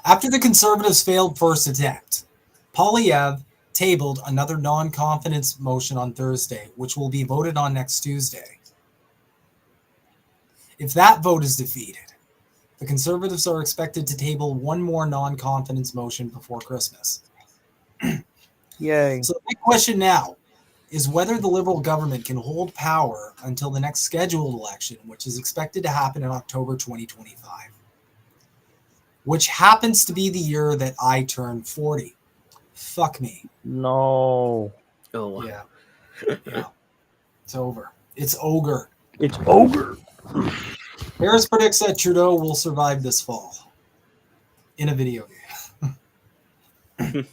After the Conservatives' failed first attempt, Poilievre tabled another non-confidence motion on Thursday, which will be voted on next Tuesday. If that vote is defeated, the Conservatives are expected to table one more non-confidence motion before Christmas. Yay. So the big question now is whether the Liberal government can hold power until the next scheduled election, which is expected to happen in October 2025, which happens to be the year that I turn 40. Fuck me. No. Oh. Yeah. Yeah. It's over. It's ogre. It's ogre. Harris predicts that Trudeau will survive this fall in a video game.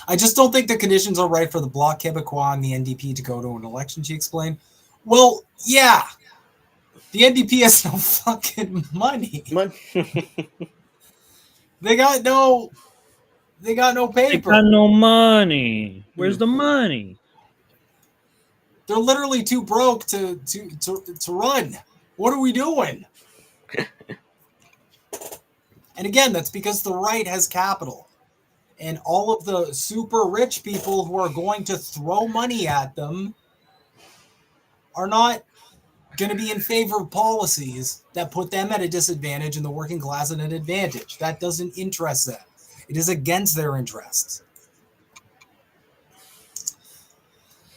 I just don't think the conditions are right for the Bloc Québécois and the NDP to go to an election, she explained. Well, yeah. The NDP has no fucking money. They got no paper. They got no money. Where's the money? They're literally too broke to run. What are we doing? And again, that's because the right has capital. And all of the super rich people who are going to throw money at them are not going to be in favor of policies that put them at a disadvantage and the working class at an advantage. That doesn't interest them. It is against their interests.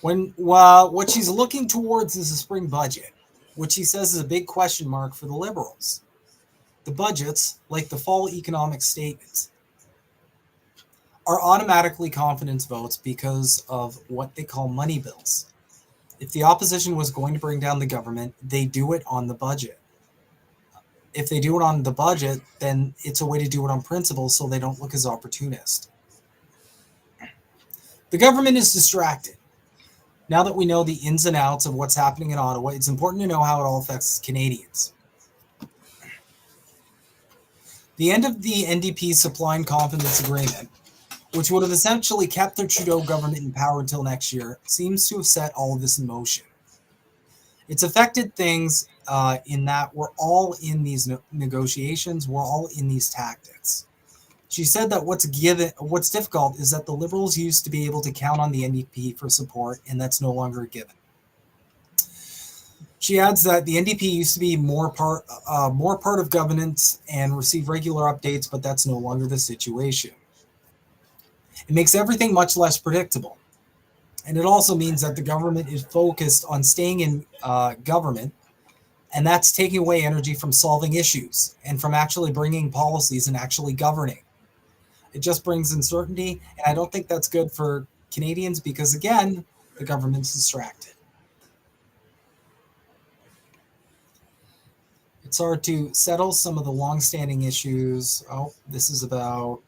What she's looking towards is a spring budget, which she says is a big question mark for the Liberals. The budgets, like the fall economic statements, are automatically confidence votes because of what they call money bills. If the opposition was going to bring down the government, they do it on the budget. If they do it on the budget, then it's a way to do it on principle so they don't look as opportunist. The government is distracted. Now that we know the ins and outs of what's happening in Ottawa, it's important to know how it all affects Canadians. The end of the NDP supply and confidence agreement, which would have essentially kept the Trudeau government in power until next year, seems to have set all of this in motion. It's affected things in that we're all in these negotiations, we're all in these tactics. She said that what's difficult is that the Liberals used to be able to count on the NDP for support, and that's no longer a given. She adds that the NDP used to be more part of governance and receive regular updates, but that's no longer the situation. It makes everything much less predictable. And it also means that the government is focused on staying in government, and that's taking away energy from solving issues and from actually bringing policies and actually governing. It just brings uncertainty, and I don't think that's good for Canadians because, again, the government's distracted. It's hard to settle some of the long-standing issues. Oh, this is about...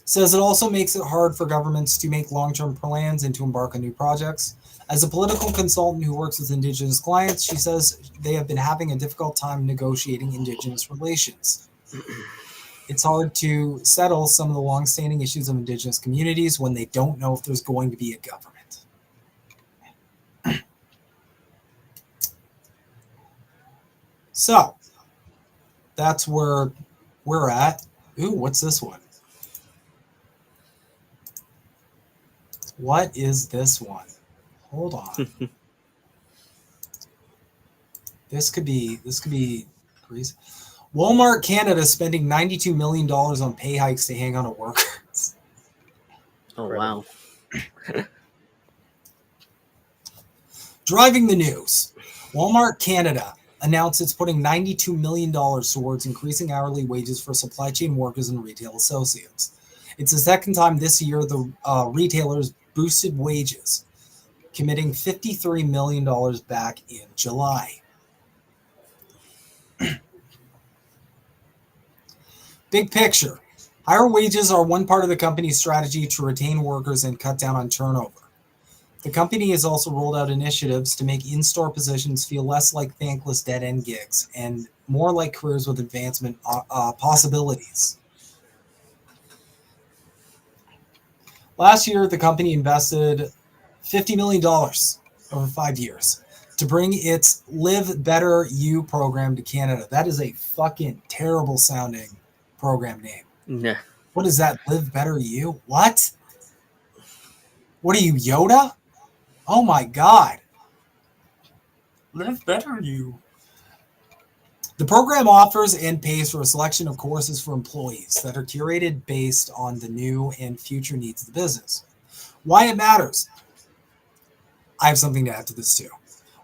Says it also makes it hard for governments to make long-term plans and to embark on new projects. As a political consultant who works with Indigenous clients, she says they have been having a difficult time negotiating Indigenous relations. It's hard to settle some of the long-standing issues of Indigenous communities when they don't know if there's going to be a government. So, that's where we're at. Ooh, what's this one? What is this one? Hold on. This could be crazy. Walmart Canada spending $92 million on pay hikes to hang on to workers. Oh, wow. Driving the news. Walmart Canada announced it's putting $92 million towards increasing hourly wages for supply chain workers and retail associates. It's the second time this year the retailers boosted wages, committing $53 million back in July. Big picture. Higher wages are one part of the company's strategy to retain workers and cut down on turnover. The company has also rolled out initiatives to make in-store positions feel less like thankless dead-end gigs and more like careers with advancement possibilities. Last year, the company invested $50 million over 5 years to bring its Live Better You program to Canada. That is a fucking terrible sounding program name. Yeah. What is that? Live Better You? What? What are you, Yoda? Oh my God. Live Better You. The program offers and pays for a selection of courses for employees that are curated based on the new and future needs of the business. Why it matters. I have something to add to this too.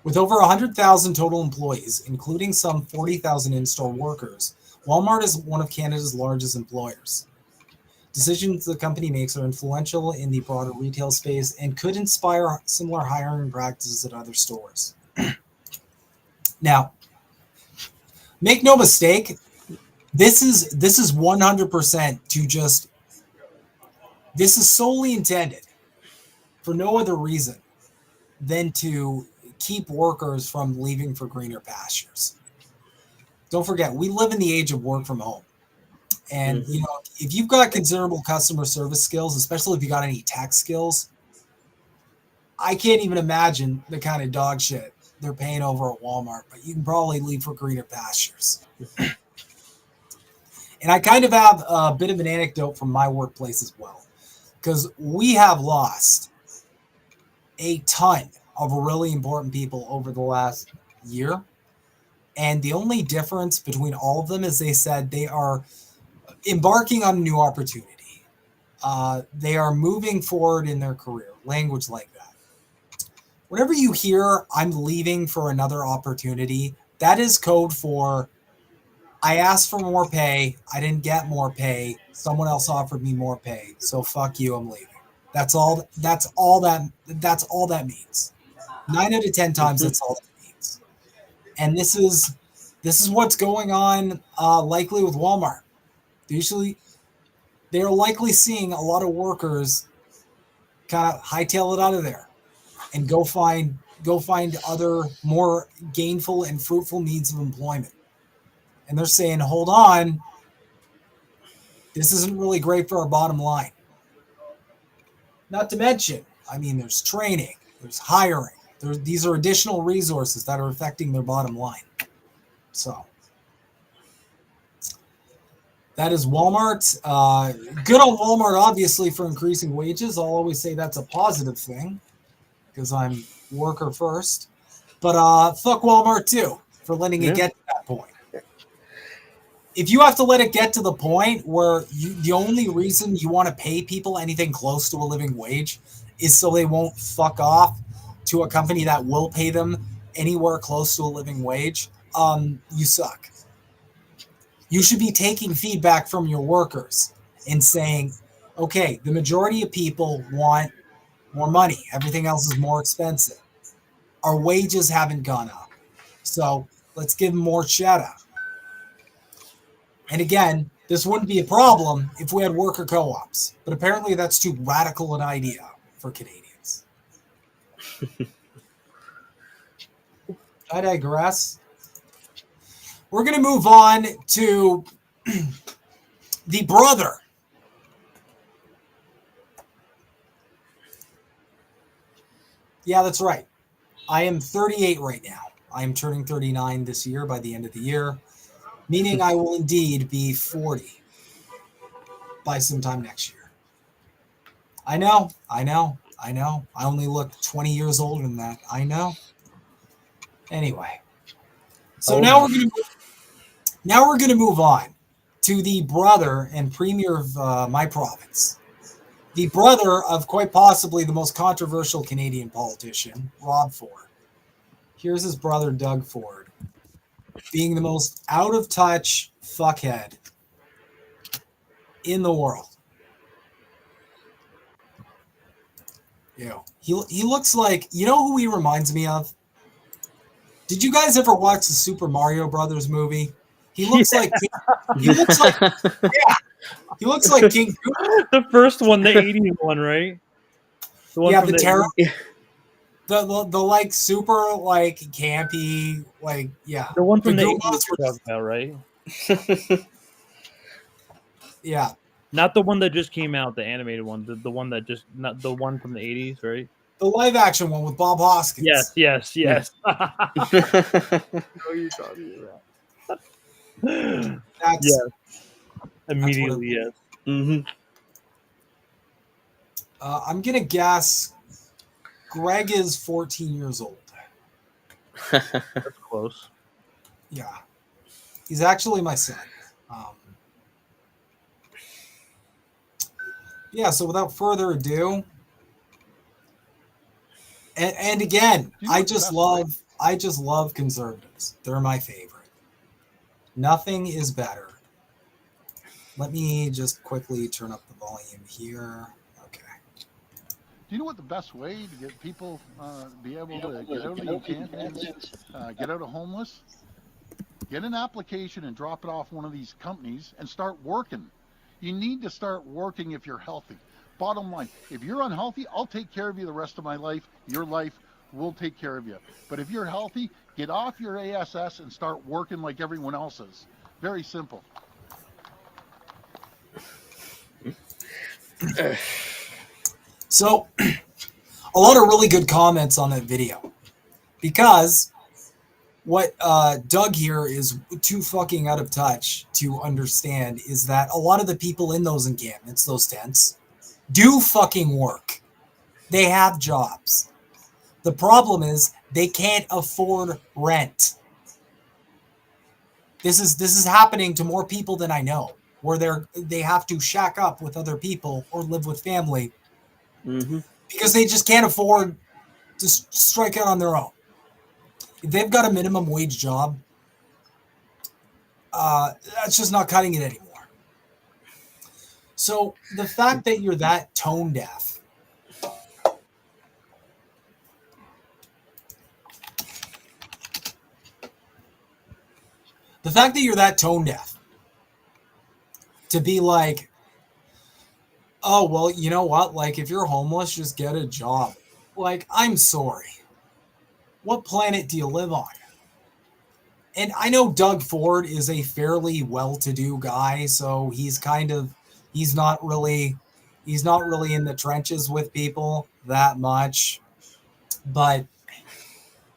With over 100,000 total employees, including some 40,000 in-store workers, Walmart is one of Canada's largest employers. Decisions the company makes are influential in the broader retail space and could inspire similar hiring practices at other stores. Now, make no mistake, this is 100% to just, this is solely intended for no other reason than to keep workers from leaving for greener pastures. Don't forget, we live in the age of work from home. And, you know, if you've got considerable customer service skills, especially if you got any tech skills, I can't even imagine the kind of dog shit they're paying over at Walmart, but you can probably leave for greener pastures. And I kind of have a bit of an anecdote from my workplace as well, because we have lost a ton of really important people over the last year. And the only difference between all of them is they said they are embarking on a new opportunity. They are moving forward in their career, language like that. Whenever you hear I'm leaving for another opportunity, that is code for I asked for more pay, I didn't get more pay, someone else offered me more pay, so fuck you, I'm leaving. That's all that means. 9 out of 10 times that's all that means. And this is what's going on likely with Walmart. They're likely seeing a lot of workers kind of hightail it out of there and go find other more gainful and fruitful means of employment. And they're saying, hold on, this isn't really great for our bottom line. Not to mention, I mean, there's training, there's hiring, these are additional resources that are affecting their bottom line. So that is Walmart. Good on Walmart, obviously, for increasing wages. I'll always say that's a positive thing because I'm worker first. But fuck Walmart, too, for letting it get to that point. If you have to let it get to the point where the only reason you want to pay people anything close to a living wage is so they won't fuck off to a company that will pay them anywhere close to a living wage, you suck. You should be taking feedback from your workers and saying, okay, the majority of people want more money. Everything else is more expensive. Our wages haven't gone up. So let's give them more cheddar. And again, this wouldn't be a problem if we had worker co-ops. But apparently that's too radical an idea for Canadians. I digress. We're going to move on to the brother. Yeah, that's right. I am 38 right now. I am turning 39 this year by the end of the year, meaning I will indeed be 40 by sometime next year. I know. I only look 20 years older than that. I know. Anyway. So now we're going to move on to the brother and premier of my province. The brother of quite possibly the most controversial Canadian politician, Rob Ford. Here's his brother, Doug Ford, being the most out-of-touch fuckhead in the world. He looks like, you know who he reminds me of? Did you guys ever watch the Super Mario Brothers movie? He looks like he looks like King Koopa. The first one, the 80s one, right? The one the terror. The like super like campy like The one from the 80s we're talking about, right? Yeah. Not the one that just came out, the animated one. The one that just not the one from the 80s, right? The live action one with Bob Hoskins. Yes. What are you talking about? Immediately, yes. Mm-hmm. I'm gonna guess Greg is 14 years old. That's close. Yeah, he's actually my son. Yeah. So without further ado, and again, I just love conservatives. They're my favorite. Nothing is better. Let me just quickly turn up the volume here. Okay. Do you know what the best way to get people be able to get out of the encampments, get out of homeless? Get an application and drop it off one of these companies and start working. You need to start working if you're healthy. Bottom line, if you're unhealthy, I'll take care of you the rest of my life. Your life will take care of you. But if you're healthy, get off your ASS and start working like everyone else is. Very simple. So, a lot of really good comments on that video, because what Doug here is too fucking out of touch to understand is that a lot of the people in those encampments, those tents, do fucking work. They have jobs. The problem is they can't afford rent. This is happening to more people than I know, where they have to shack up with other people or live with family because they just can't afford to strike out on their own. If they've got a minimum wage job, that's just not cutting it anymore. So the fact that you're that tone deaf, to be like, oh, well, you know what? Like, if you're homeless, just get a job. Like, I'm sorry. What planet do you live on? And I know Doug Ford is a fairly well-to-do guy, so he's not really in the trenches with people that much. But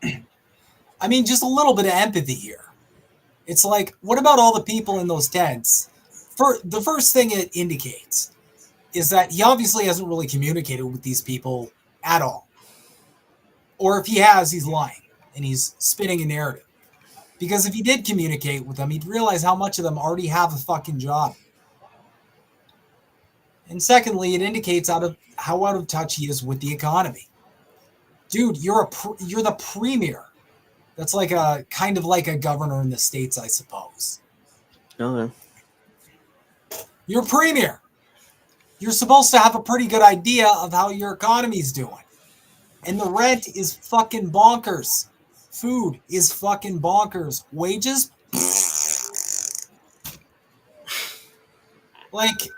I mean, just a little bit of empathy here. It's like, what about all the people in those tents? The first thing it indicates is that he obviously hasn't really communicated with these people at all. Or if he has, he's lying and he's spinning a narrative. Because if he did communicate with them, he'd realize how much of them already have a fucking job. And secondly, it indicates how out of touch he is with the economy. Dude, you're the premier. That's like a kind of like a governor in the States, I suppose. Okay. You're premier. You're supposed to have a pretty good idea of how your economy's doing. And the rent is fucking bonkers. Food is fucking bonkers. Wages? Like,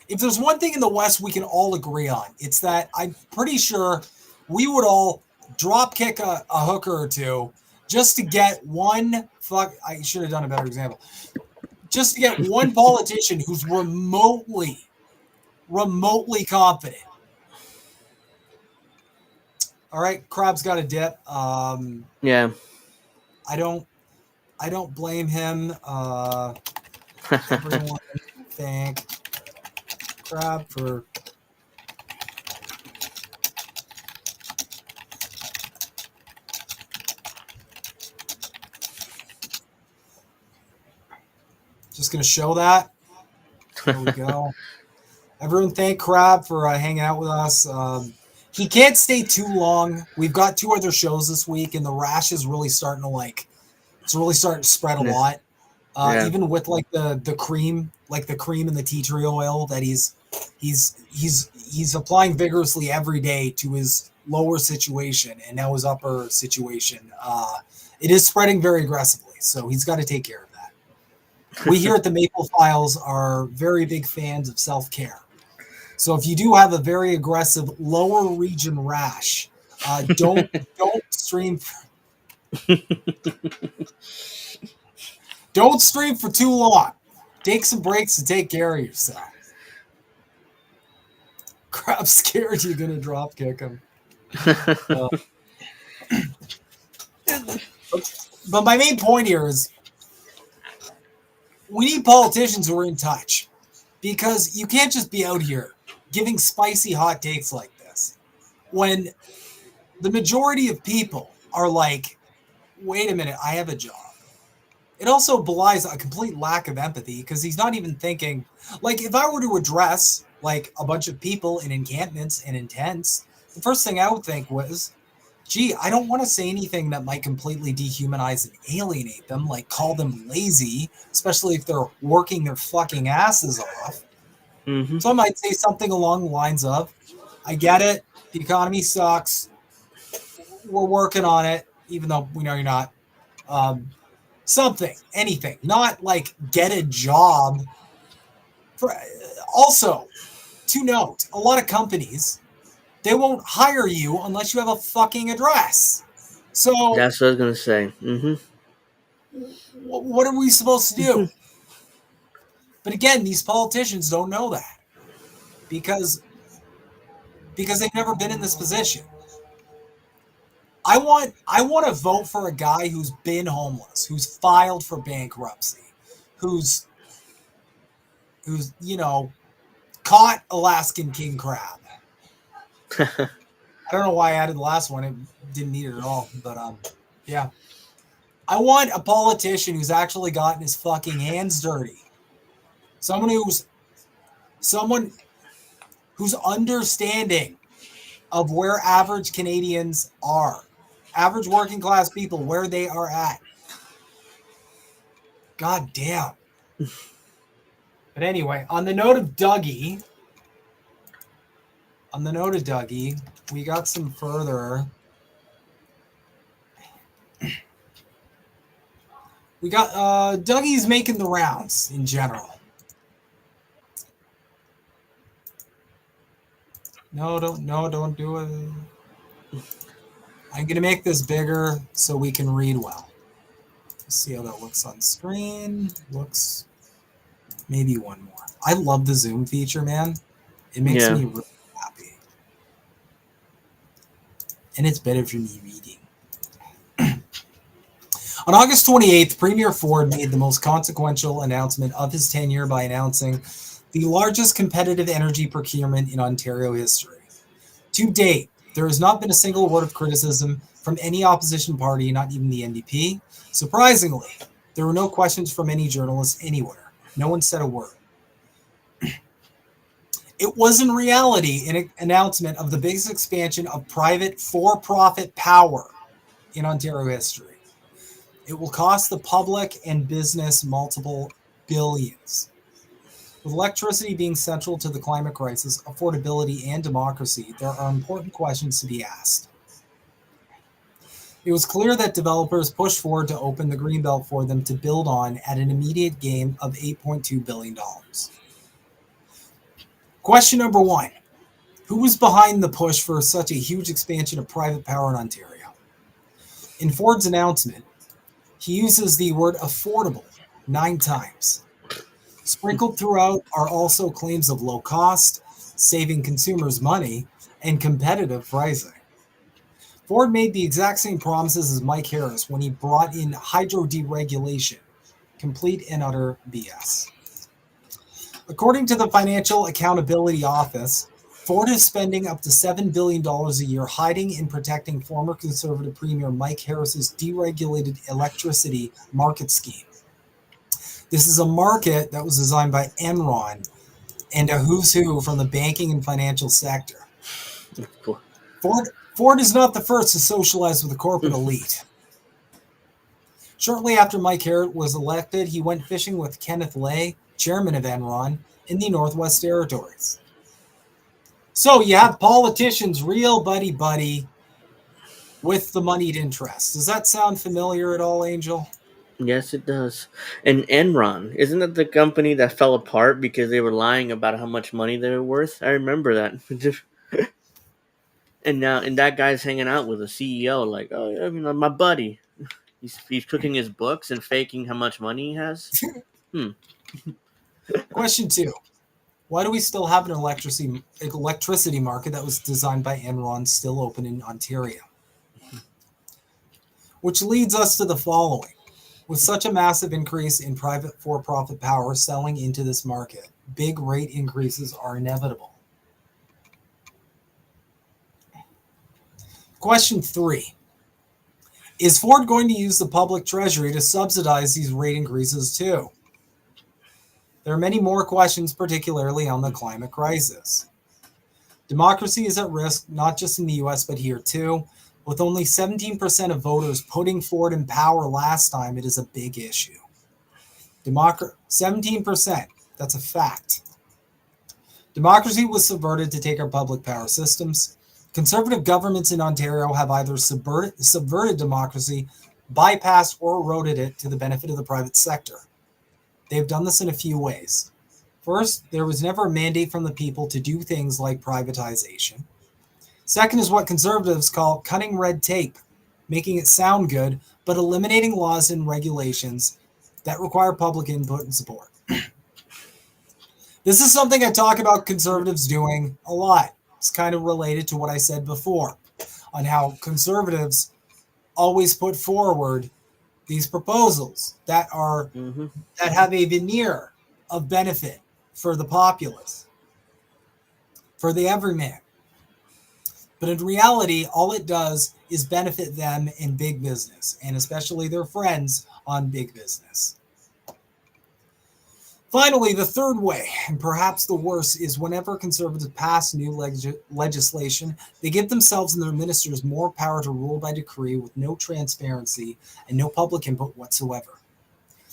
if there's one thing in the West we can all agree on, it's that I'm pretty sure we would all drop kick a hooker or two just to get I should have done a better example. Just to get one politician who's remotely confident. All right, Crab's got a dip. Yeah. I don't blame him. Everyone thank Crab for just going to show that. There we go. Everyone thank Crab for hanging out with us. He can't stay too long. We've got 2 other shows this week, and the rash is really starting to spread a lot. Even with like the cream, like the cream and the tea tree oil that he's applying vigorously every day to his lower situation and now his upper situation. It is spreading very aggressively, so he's got to take care of that. We here at the Maple Files are very big fans of self-care. So if you do have a very aggressive lower region rash, don't stream. Don't stream for too long. Take some breaks to take care of yourself. Crab's scared you're gonna drop kick him. But my main point here is we need politicians who are in touch, because you can't just be out here giving spicy hot takes like this when the majority of people are like, wait a minute, I have a job. It also belies a complete lack of empathy, because he's not even thinking, like, if I were to address like a bunch of people in encampments and in tents, the first thing I would think was, gee, I don't want to say anything that might completely dehumanize and alienate them, like call them lazy, especially if they're working their fucking asses off. Mm-hmm. So I might say something along the lines of, I get it, the economy sucks, we're working on it, even though we know you're not. Something, anything, not like get a job. Also, to note, a lot of companies, they won't hire you unless you have a fucking address. So that's what I was gonna say. Mm-hmm. What are we supposed to do? But again, these politicians don't know that because they've never been in this position. I want to vote for a guy who's been homeless, who's filed for bankruptcy, who's caught Alaskan king crab. I don't know why I added the last one. It didn't need it at all, but yeah. I want a politician who's actually gotten his fucking hands dirty. Someone who's understanding of where average Canadians are. Average working class people, where they are at. God damn. But anyway, on the note of Dougie, we got some further. We got Dougie's making the rounds in general. No, don't do it. I'm going to make this bigger so we can read well. Let's see how that looks on screen. Looks maybe one more. I love the zoom feature, man. It makes me really happy. And it's better for me reading. On August 28th, Premier Ford made the most consequential announcement of his tenure by announcing the largest competitive energy procurement in Ontario history. To date, there has not been a single word of criticism from any opposition party, not even the NDP. Surprisingly, there were no questions from any journalists anywhere. No one said a word. It was in reality an announcement of the biggest expansion of private for-profit power in Ontario history. It will cost the public and business multiple billions. With electricity being central to the climate crisis, affordability, and democracy, there are important questions to be asked. It was clear that developers pushed Ford to open the Greenbelt for them to build on at an immediate gain of $8.2 billion. Question number 1. Who was behind the push for such a huge expansion of private power in Ontario? In Ford's announcement, he uses the word affordable 9 times. Sprinkled throughout are also claims of low cost, saving consumers money, and competitive pricing. Ford made the exact same promises as Mike Harris when he brought in hydro deregulation. Complete and utter BS. According to the Financial Accountability Office, Ford is spending up to $7 billion a year hiding and protecting former Conservative Premier Mike Harris's deregulated electricity market scheme. This is a market that was designed by Enron and a who's who from the banking and financial sector. Ford is not the first to socialize with the corporate elite. Shortly after Mike Harris was elected, he went fishing with Kenneth Lay, chairman of Enron, in the Northwest Territories. So you have politicians real buddy-buddy with the moneyed interest. Does that sound familiar at all, Angel? Yes, it does. And Enron, isn't that the company that fell apart because they were lying about how much money they were worth? I remember that. And that guy's hanging out with a CEO, like, oh, I mean, my buddy. He's cooking his books and faking how much money he has. Question 2. Why do we still have an electricity market that was designed by Enron still open in Ontario? Which leads us to the following. With such a massive increase in private for-profit power selling into this market, big rate increases are inevitable. Question 3. Is Ford going to use the public treasury to subsidize these rate increases too? There are many more questions, particularly on the climate crisis. Democracy is at risk, not just in the US, but here too. With only 17% of voters putting Ford in power last time, it is a big issue. 17%, that's a fact. Democracy was subverted to take our public power systems. Conservative governments in Ontario have either subverted democracy, bypassed or eroded it to the benefit of the private sector. They've done this in a few ways. First, there was never a mandate from the people to do things like privatization. Second is what conservatives call cutting red tape, making it sound good, but eliminating laws and regulations that require public input and support. This is something I talk about conservatives doing a lot. It's kind of related to what I said before on how conservatives always put forward these proposals that are that have a veneer of benefit for the populace, for the everyman. But in reality, all it does is benefit them in big business, and especially their friends on big business. Finally, the third way, and perhaps the worst, is whenever conservatives pass new legislation, they give themselves and their ministers more power to rule by decree with no transparency and no public input whatsoever.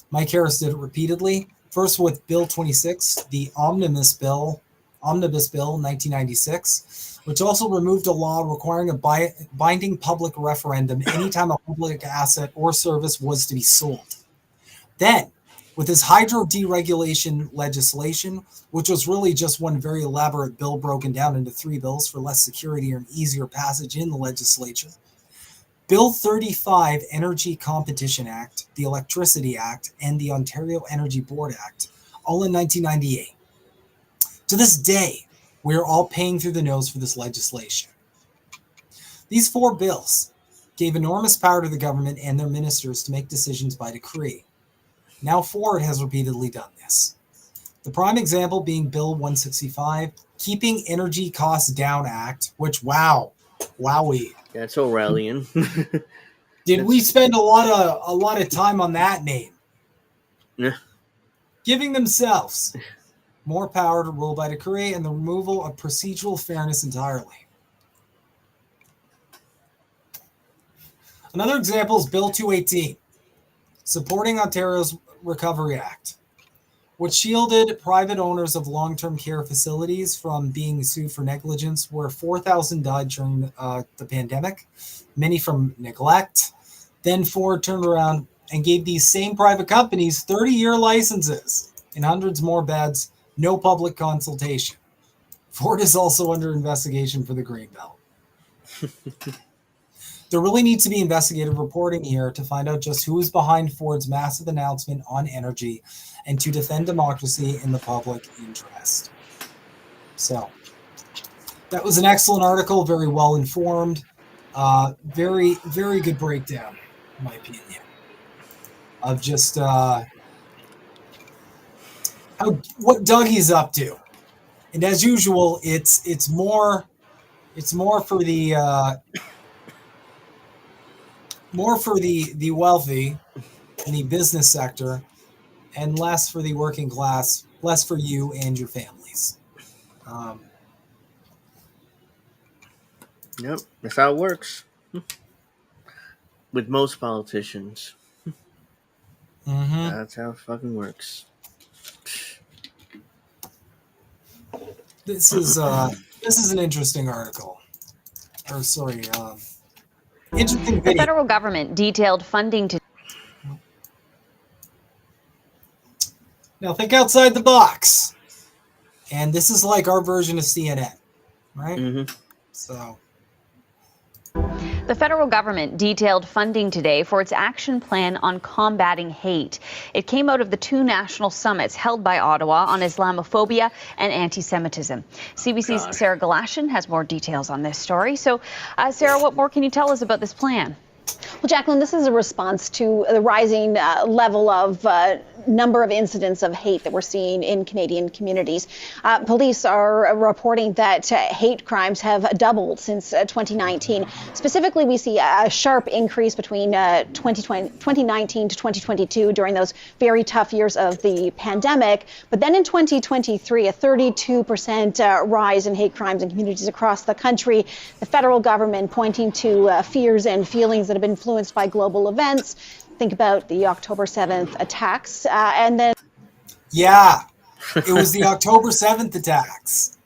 Mike Harris did it repeatedly, first with Bill 26, the Omnibus Bill 1996, which also removed a law requiring a binding public referendum anytime a public asset or service was to be sold. Then, with his hydro deregulation legislation, which was really just one very elaborate bill broken down into 3 bills for less security or an easier passage in the legislature, Bill 35, Energy Competition Act, the Electricity Act, and the Ontario Energy Board Act, all in 1998. To this day, we are all paying through the nose for this legislation. These 4 bills gave enormous power to the government and their ministers to make decisions by decree. Now Ford has repeatedly done this. The prime example being Bill 165, Keeping Energy Costs Down Act, which, wowee. That's Orwellian. Did we spend a lot of time on that name? Yeah. Giving themselves more power to rule by decree, and the removal of procedural fairness entirely. Another example is Bill 218, supporting Ontario's Recovery Act, which shielded private owners of long-term care facilities from being sued for negligence, where 4,000 died during the pandemic, many from neglect. Then Ford turned around and gave these same private companies 30-year licenses and hundreds more beds, no public consultation. Ford is also under investigation for the Greenbelt. There really needs to be investigative reporting here to find out just who is behind Ford's massive announcement on energy and to defend democracy in the public interest. So that was an excellent article, very well informed, very, very good breakdown, in my opinion, of just what Dougie's up to. And as usual, it's more for the wealthy in the business sector, and less for the working class, less for you and your families. Yep, that's how it works with most politicians. Mm-hmm. That's how it fucking works. This is an interesting article. Or sorry, interesting video. The federal government detailed funding to. Now think outside the box. And this is like our version of CNN, right? Mm-hmm. So. The federal government detailed funding today for its action plan on combating hate. It came out of the 2 national summits held by Ottawa on Islamophobia and anti-Semitism. CBC's Sarah Galashan has more details on this story. So, Sarah, what more can you tell us about this plan? Well, Jacqueline, this is a response to the rising level of number of incidents of hate that we're seeing in Canadian communities. Police are reporting that hate crimes have doubled since 2019. Specifically, we see a sharp increase between 2019 to 2022 during those very tough years of the pandemic. But then in 2023, a 32% rise in hate crimes in communities across the country. The federal government pointing to fears and feelings that have been influenced by global events. Think about the October 7th attacks, and then... Yeah, it was the October 7th attacks.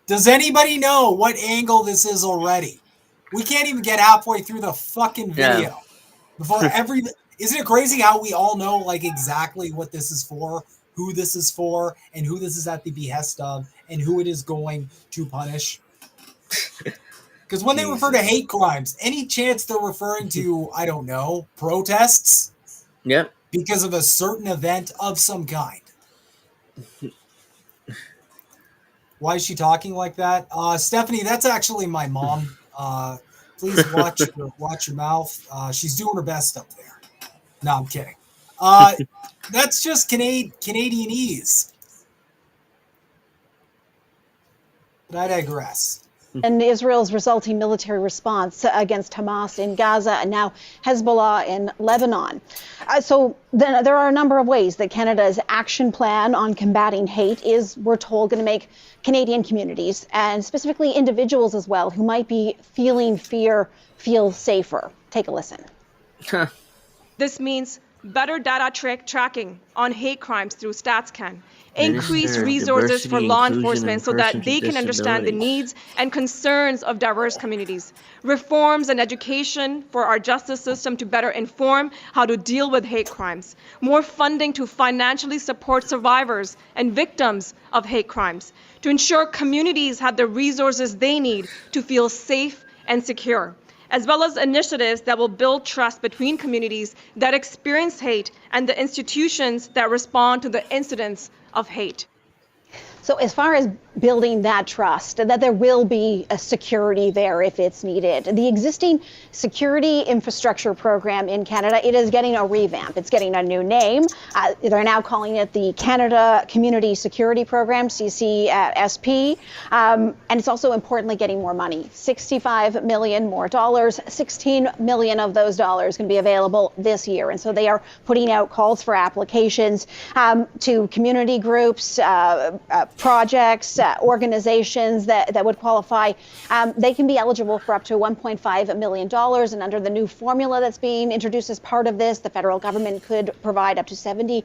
Does anybody know what angle this is already? We can't even get halfway through the fucking video before Isn't it crazy how we all know like exactly what this is for, who this is for, and who this is at the behest of, and who it is going to punish? Because when they refer to hate crimes, any chance they're referring to, I don't know, protests? Yep. Because of a certain event of some kind. Why is she talking like that? Stephanie, that's actually my mom. Please watch your mouth. She's doing her best up there. No, I'm kidding. That's just Canadianese. But I digress. And Israel's resulting military response against Hamas in Gaza and now Hezbollah in Lebanon. So then there are a number of ways that Canada's action plan on combating hate is, we're told, going to make Canadian communities and specifically individuals as well who might be feeling fear feel safer. Take a listen. This means better data tracking on hate crimes through StatsCan, increased resources for law enforcement so that they can understand the needs and concerns of diverse communities, reforms and education for our justice system to better inform how to deal with hate crimes, more funding to financially support survivors and victims of hate crimes, to ensure communities have the resources they need to feel safe and secure, as well as initiatives that will build trust between communities that experience hate and the institutions that respond to the incidents of hate. So as far as building that trust, that there will be a security there if it's needed. The existing security infrastructure program in Canada, it is getting a revamp. It's getting a new name. They're now calling it the Canada Community Security Program, CCSP. And it's also importantly getting more money, $65 million more dollars, 16 million of those dollars can be available this year. And so they are putting out calls for applications to community groups, projects, organizations that would qualify. They can be eligible for up to $1.5 million. And under the new formula that's being introduced as part of this, the federal government could provide up to 70%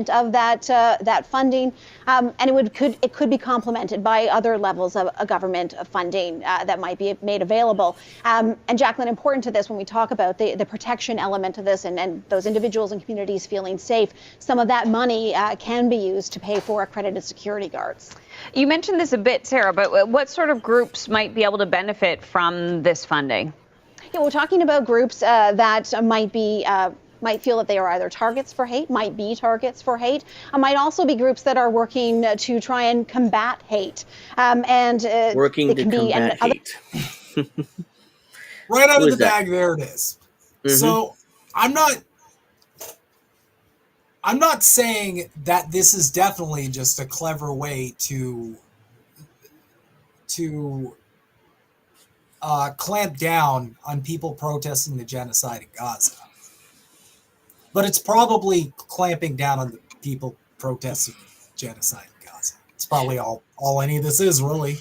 of that funding. And it could be complemented by other levels of government funding that might be made available. And Jacqueline, important to this when we talk about the protection element of this and those individuals and communities feeling safe, some of that money can be used to pay for accredited security guards. You mentioned this a bit, Sarah, but what sort of groups might be able to benefit from this funding? Yeah, we're talking about groups that might feel that they are either targets for hate, might be targets for hate, might also be groups that are working to try and combat hate. Working to combat hate. Right out of the bag, there it is. Mm-hmm. So I'm not saying that this is definitely just a clever way to clamp down on people protesting the genocide in Gaza. But it's probably clamping down on the people protesting genocide in Gaza. It's probably all any of this is, really.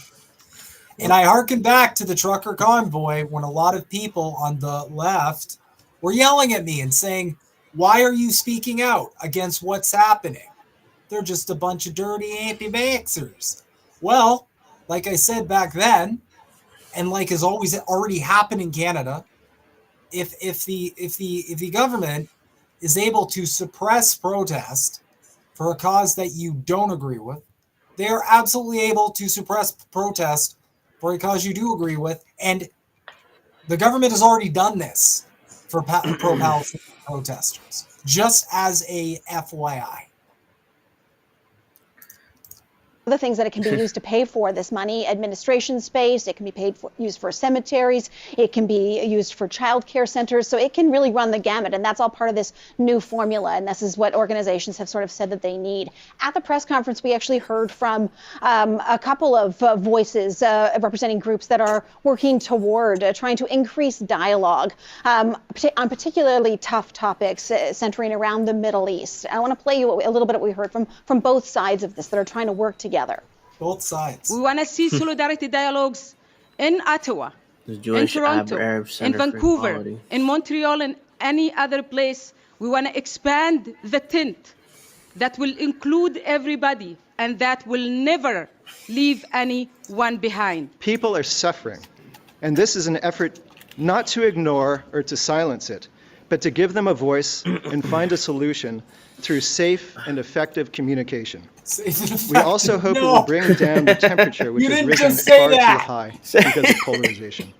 And I hearken back to the trucker convoy when a lot of people on the left were yelling at me and saying, why are you speaking out against what's happening? They're just a bunch of dirty anti-vaxxers. Well, like I said back then, and like has always already happened in Canada, if the government is able to suppress protest for a cause that you don't agree with, they are absolutely able to suppress protest for a cause you do agree with. And the government has already done this for pro-Palestinian protesters, just as a FYI. Other things that it can be used to pay for this money, administration space, it can be used for cemeteries, it can be used for childcare centers, so it can really run the gamut, and that's all part of this new formula, and this is what organizations have sort of said that they need. At the press conference, we actually heard from a couple of voices representing groups that are working toward trying to increase dialogue on particularly tough topics centering around the Middle East. I want to play you a little bit of what we heard from both sides of this that are trying to work together. Both sides. We want to see solidarity dialogues in Ottawa, in Toronto, in Vancouver, in Montreal, and any other place. We want to expand the tent that will include everybody and that will never leave anyone behind. People are suffering, and this is an effort not to ignore or to silence it, but to give them a voice and find a solution through safe and effective communication. We also hope it will bring down the temperature, which has risen far too high because of polarization.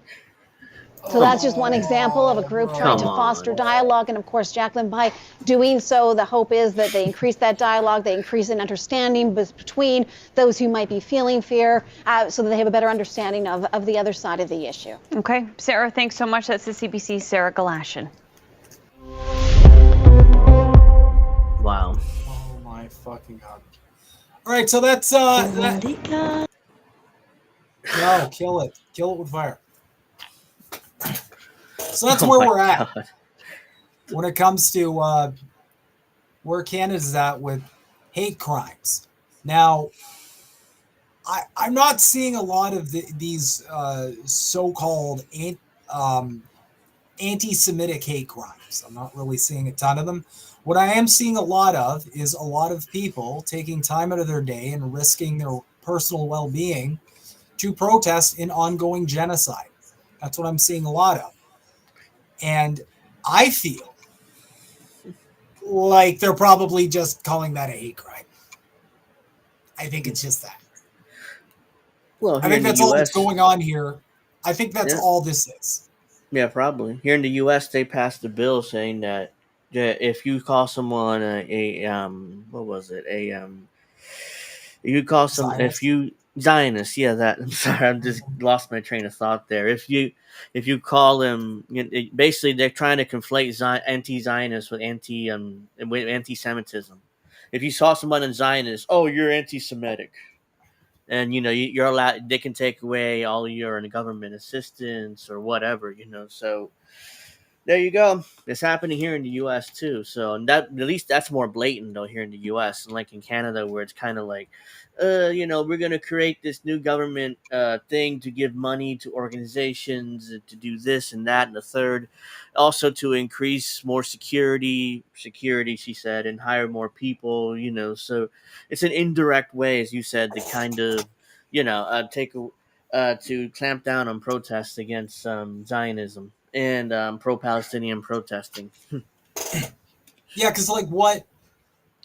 So that's just one example of a group trying to foster dialogue. And of course, Jacqueline, by doing so, the hope is that they increase that dialogue, they increase an understanding between those who might be feeling fear, so that they have a better understanding of the other side of the issue. Okay, Sarah, thanks so much. That's the CBC's Sarah Galashan. Wow. Oh my fucking God. All right, so that's that. No, kill it. Kill it with fire. So that's where we're at when it comes to where Canada's at with hate crimes. Now, I'm not seeing a lot of these so-called anti-Semitic hate crimes. I'm not really seeing a ton of them. What I am seeing a lot of is a lot of people taking time out of their day and risking their personal well-being to protest in ongoing genocide. That's what I'm seeing a lot of. And I feel like they're probably just calling that a hate crime. I think it's just that. Well, I think that's all that's going on here. I think that's all this is. Yeah, probably. Here in the U.S., they passed a bill saying that if you call someone if You call some Zionist? If you Zionist, yeah, that. I'm sorry, I'm just lost my train of thought there. If you call them, basically they're trying to conflate anti-Zionist with anti-Semitism. If you saw someone in Zionist, oh, you're anti-Semitic, and you're allowed. They can take away all your government assistance or whatever. So. There you go. It's happening here in the U.S. too. So that at least that's more blatant though here in the U.S. Unlike in Canada, where it's kind of like, we're gonna create this new government thing to give money to organizations to do this and that and the third, also to increase more security. She said, and hire more people. So it's an indirect way, as you said, to kind of, to clamp down on protests against Zionism and pro-Palestinian protesting. Yeah, because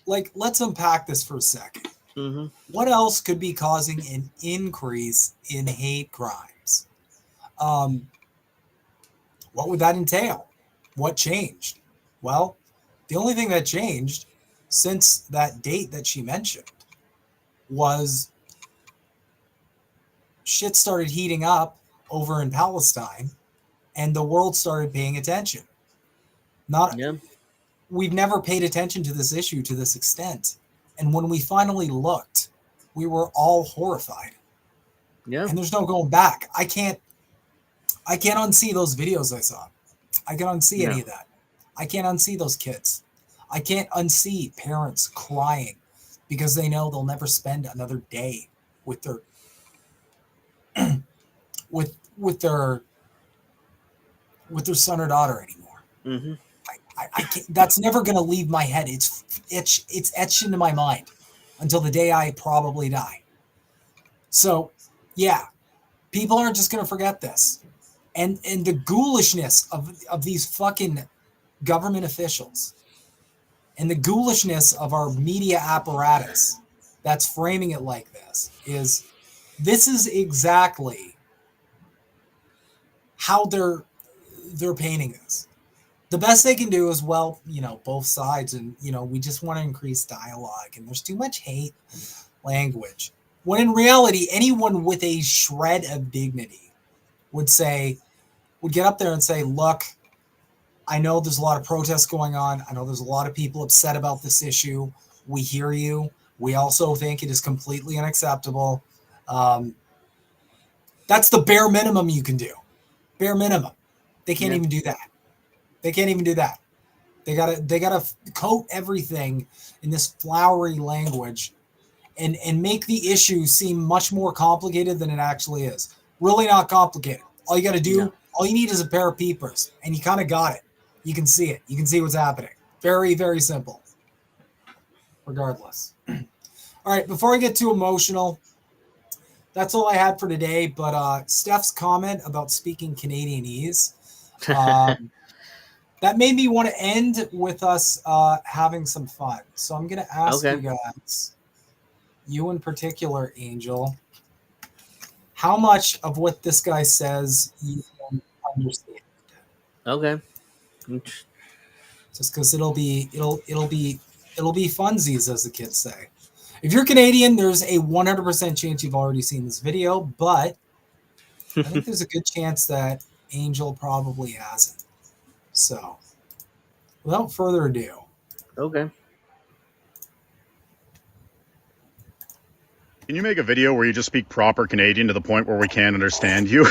let's unpack this for a second. Mm-hmm. What else could be causing an increase in hate crimes? What would that entail? What changed? Well, the only thing that changed since that date that she mentioned was shit started heating up over in Palestine. And the world started paying attention. We've never paid attention to this issue to this extent. And when we finally looked, we were all horrified. Yeah. And there's no going back. I can't unsee those videos I saw. I can unsee any of that. I can't unsee those kids. I can't unsee parents crying because they know they'll never spend another day with their with their son or daughter anymore. Mm-hmm. I can't, that's never going to leave my head. It's etched into my mind until the day I probably die. So, yeah, people aren't just going to forget this. And the ghoulishness of these fucking government officials and the ghoulishness of our media apparatus that's framing it like this is exactly how they're painting this. The best they can do is, both sides, and we just want to increase dialogue, and there's too much hate language. When in reality, anyone with a shred of dignity would get up there and say, look, I know there's a lot of protests going on. I know there's a lot of people upset about this issue. We hear you. We also think it is completely unacceptable. That's the bare minimum you can do. Bare minimum. They can't even do that. They can't even do that. They gotta coat everything in this flowery language and make the issue seem much more complicated than it actually is. Really not complicated. All you got to do, all you need is a pair of peepers, and you kind of got it. You can see it. You can see what's happening. Very, very simple. Regardless. All right, before I get too emotional, that's all I had for today. But Steph's comment about speaking Canadianese, that made me want to end with us having some fun. So I'm going to ask you guys, you in particular, Angel, how much of what this guy says you can understand? Okay. Just because it'll be funsies, as the kids say. If you're Canadian, there's a 100% chance you've already seen this video, but I think there's a good chance that Angel probably hasn't. So, without further ado. Okay. Can you make a video where you just speak proper Canadian to the point where we can't understand you?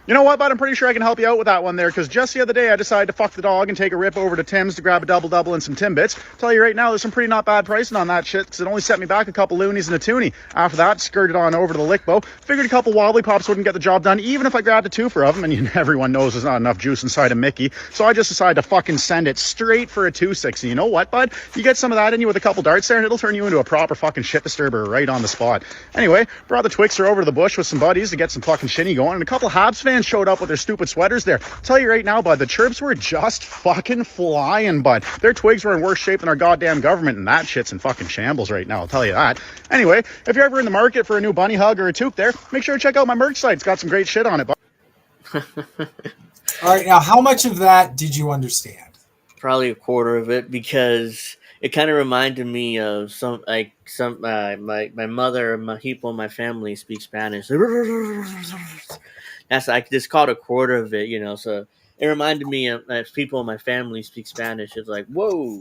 You know what, bud? I'm pretty sure I can help you out with that one there, because just the other day I decided to fuck the dog and take a rip over to Tim's to grab a double-double and some Timbits. Tell you right now, there's some pretty not bad pricing on that shit, because it only set me back a couple loonies and a toonie. After that, skirted on over to the Lickbo. Figured a couple wobbly pops wouldn't get the job done, even if I grabbed a twofer of them, and everyone knows there's not enough juice inside a Mickey. So I just decided to fucking send it straight for a 260. You know what, bud? You get some of that in you with a couple darts there, and it'll turn you into a proper fucking shit disturber right on the spot. Anyway, brought the Twixer over to the bush with some buddies to get some fucking shinny going, and a couple Habs fans showed up with their stupid sweaters there. Tell you right now, bud, the chirps were just fucking flying, bud. Their twigs were in worse shape than our goddamn government, and that shit's in fucking shambles right now, I'll tell you that. Anyway, if you're ever in the market for a new bunny hug or a toque there, make sure to check out my merch site. It's got some great shit on it, bud. All right, now how much of that did you understand? Probably a quarter of it, because it kind of reminded me of my mother, my people in my family speak Spanish. That's I just caught a quarter of it, So it reminded me of people in my family speak Spanish. It's like, whoa,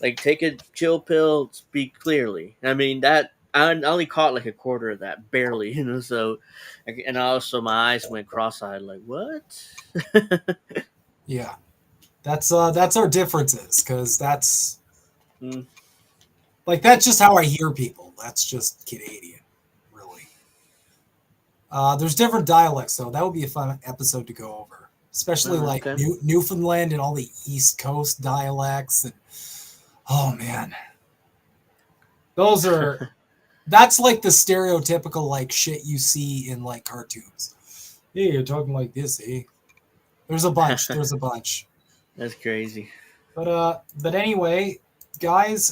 like take a chill pill, speak clearly. I mean that I only caught like a quarter of that, barely, So, and also my eyes went cross-eyed, like what? Yeah, that's our differences, because that's that's just how I hear people. That's just Canadian, really. There's different dialects, though. That would be a fun episode to go over, especially Newfoundland and all the East Coast dialects. And oh man, those are that's like the stereotypical like shit you see in like cartoons. Hey, you're talking like this, eh? There's a bunch. That's crazy. But anyway, guys,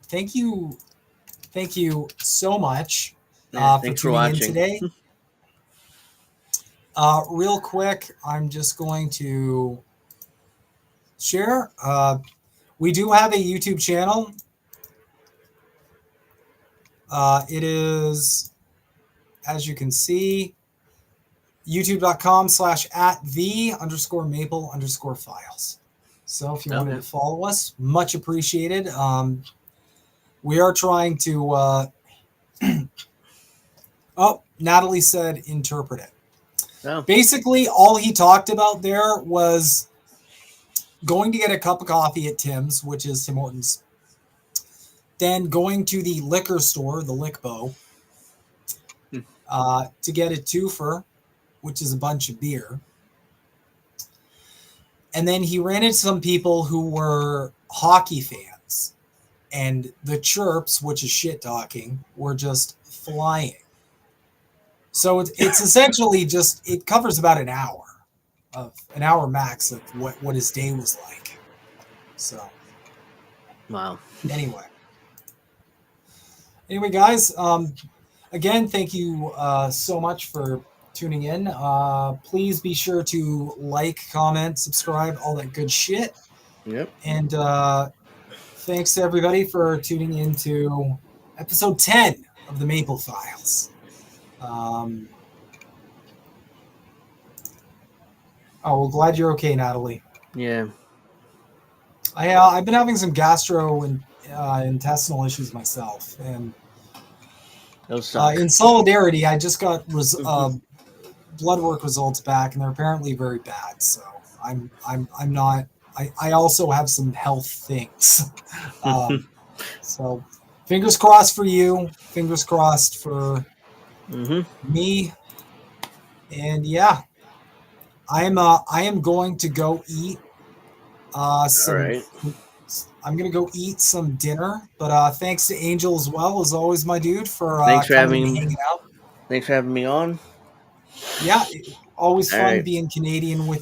thank you so much for tuning in today. Real quick, I'm just going to share. We do have a YouTube channel. It is, as you can see, youtube.com/@the_maple_files. So if you wanted to follow us, much appreciated. We are trying to Natalie said interpret it. Basically, all he talked about there was going to get a cup of coffee at Tim's, which is Tim Hortons, then going to the liquor store, the Lickbo, to get a twofer, which is a bunch of beer. And then he ran into some people who were hockey fans, and the chirps, which is shit talking, were just flying. So it's essentially just, it covers about an hour max of what his day was like. So, wow. Anyway, guys, again, thank you so much for tuning in. Please be sure to like, comment, subscribe, all that good shit. Yep. And thanks to everybody for tuning into episode 10 of the Maple Files. Well, glad you're okay, Natalie. Yeah. I've been having some gastro and intestinal issues myself, and in solidarity, I just got blood work results back, and they're apparently very bad. So I'm not. I also have some health things. So fingers crossed for you. Fingers crossed for me. And yeah, I am going to go eat some. All right. I'm going to go eat some dinner, but thanks to Angel as well, as always, my dude, for hanging out. Thanks for having me on. Yeah, always fun being Canadian with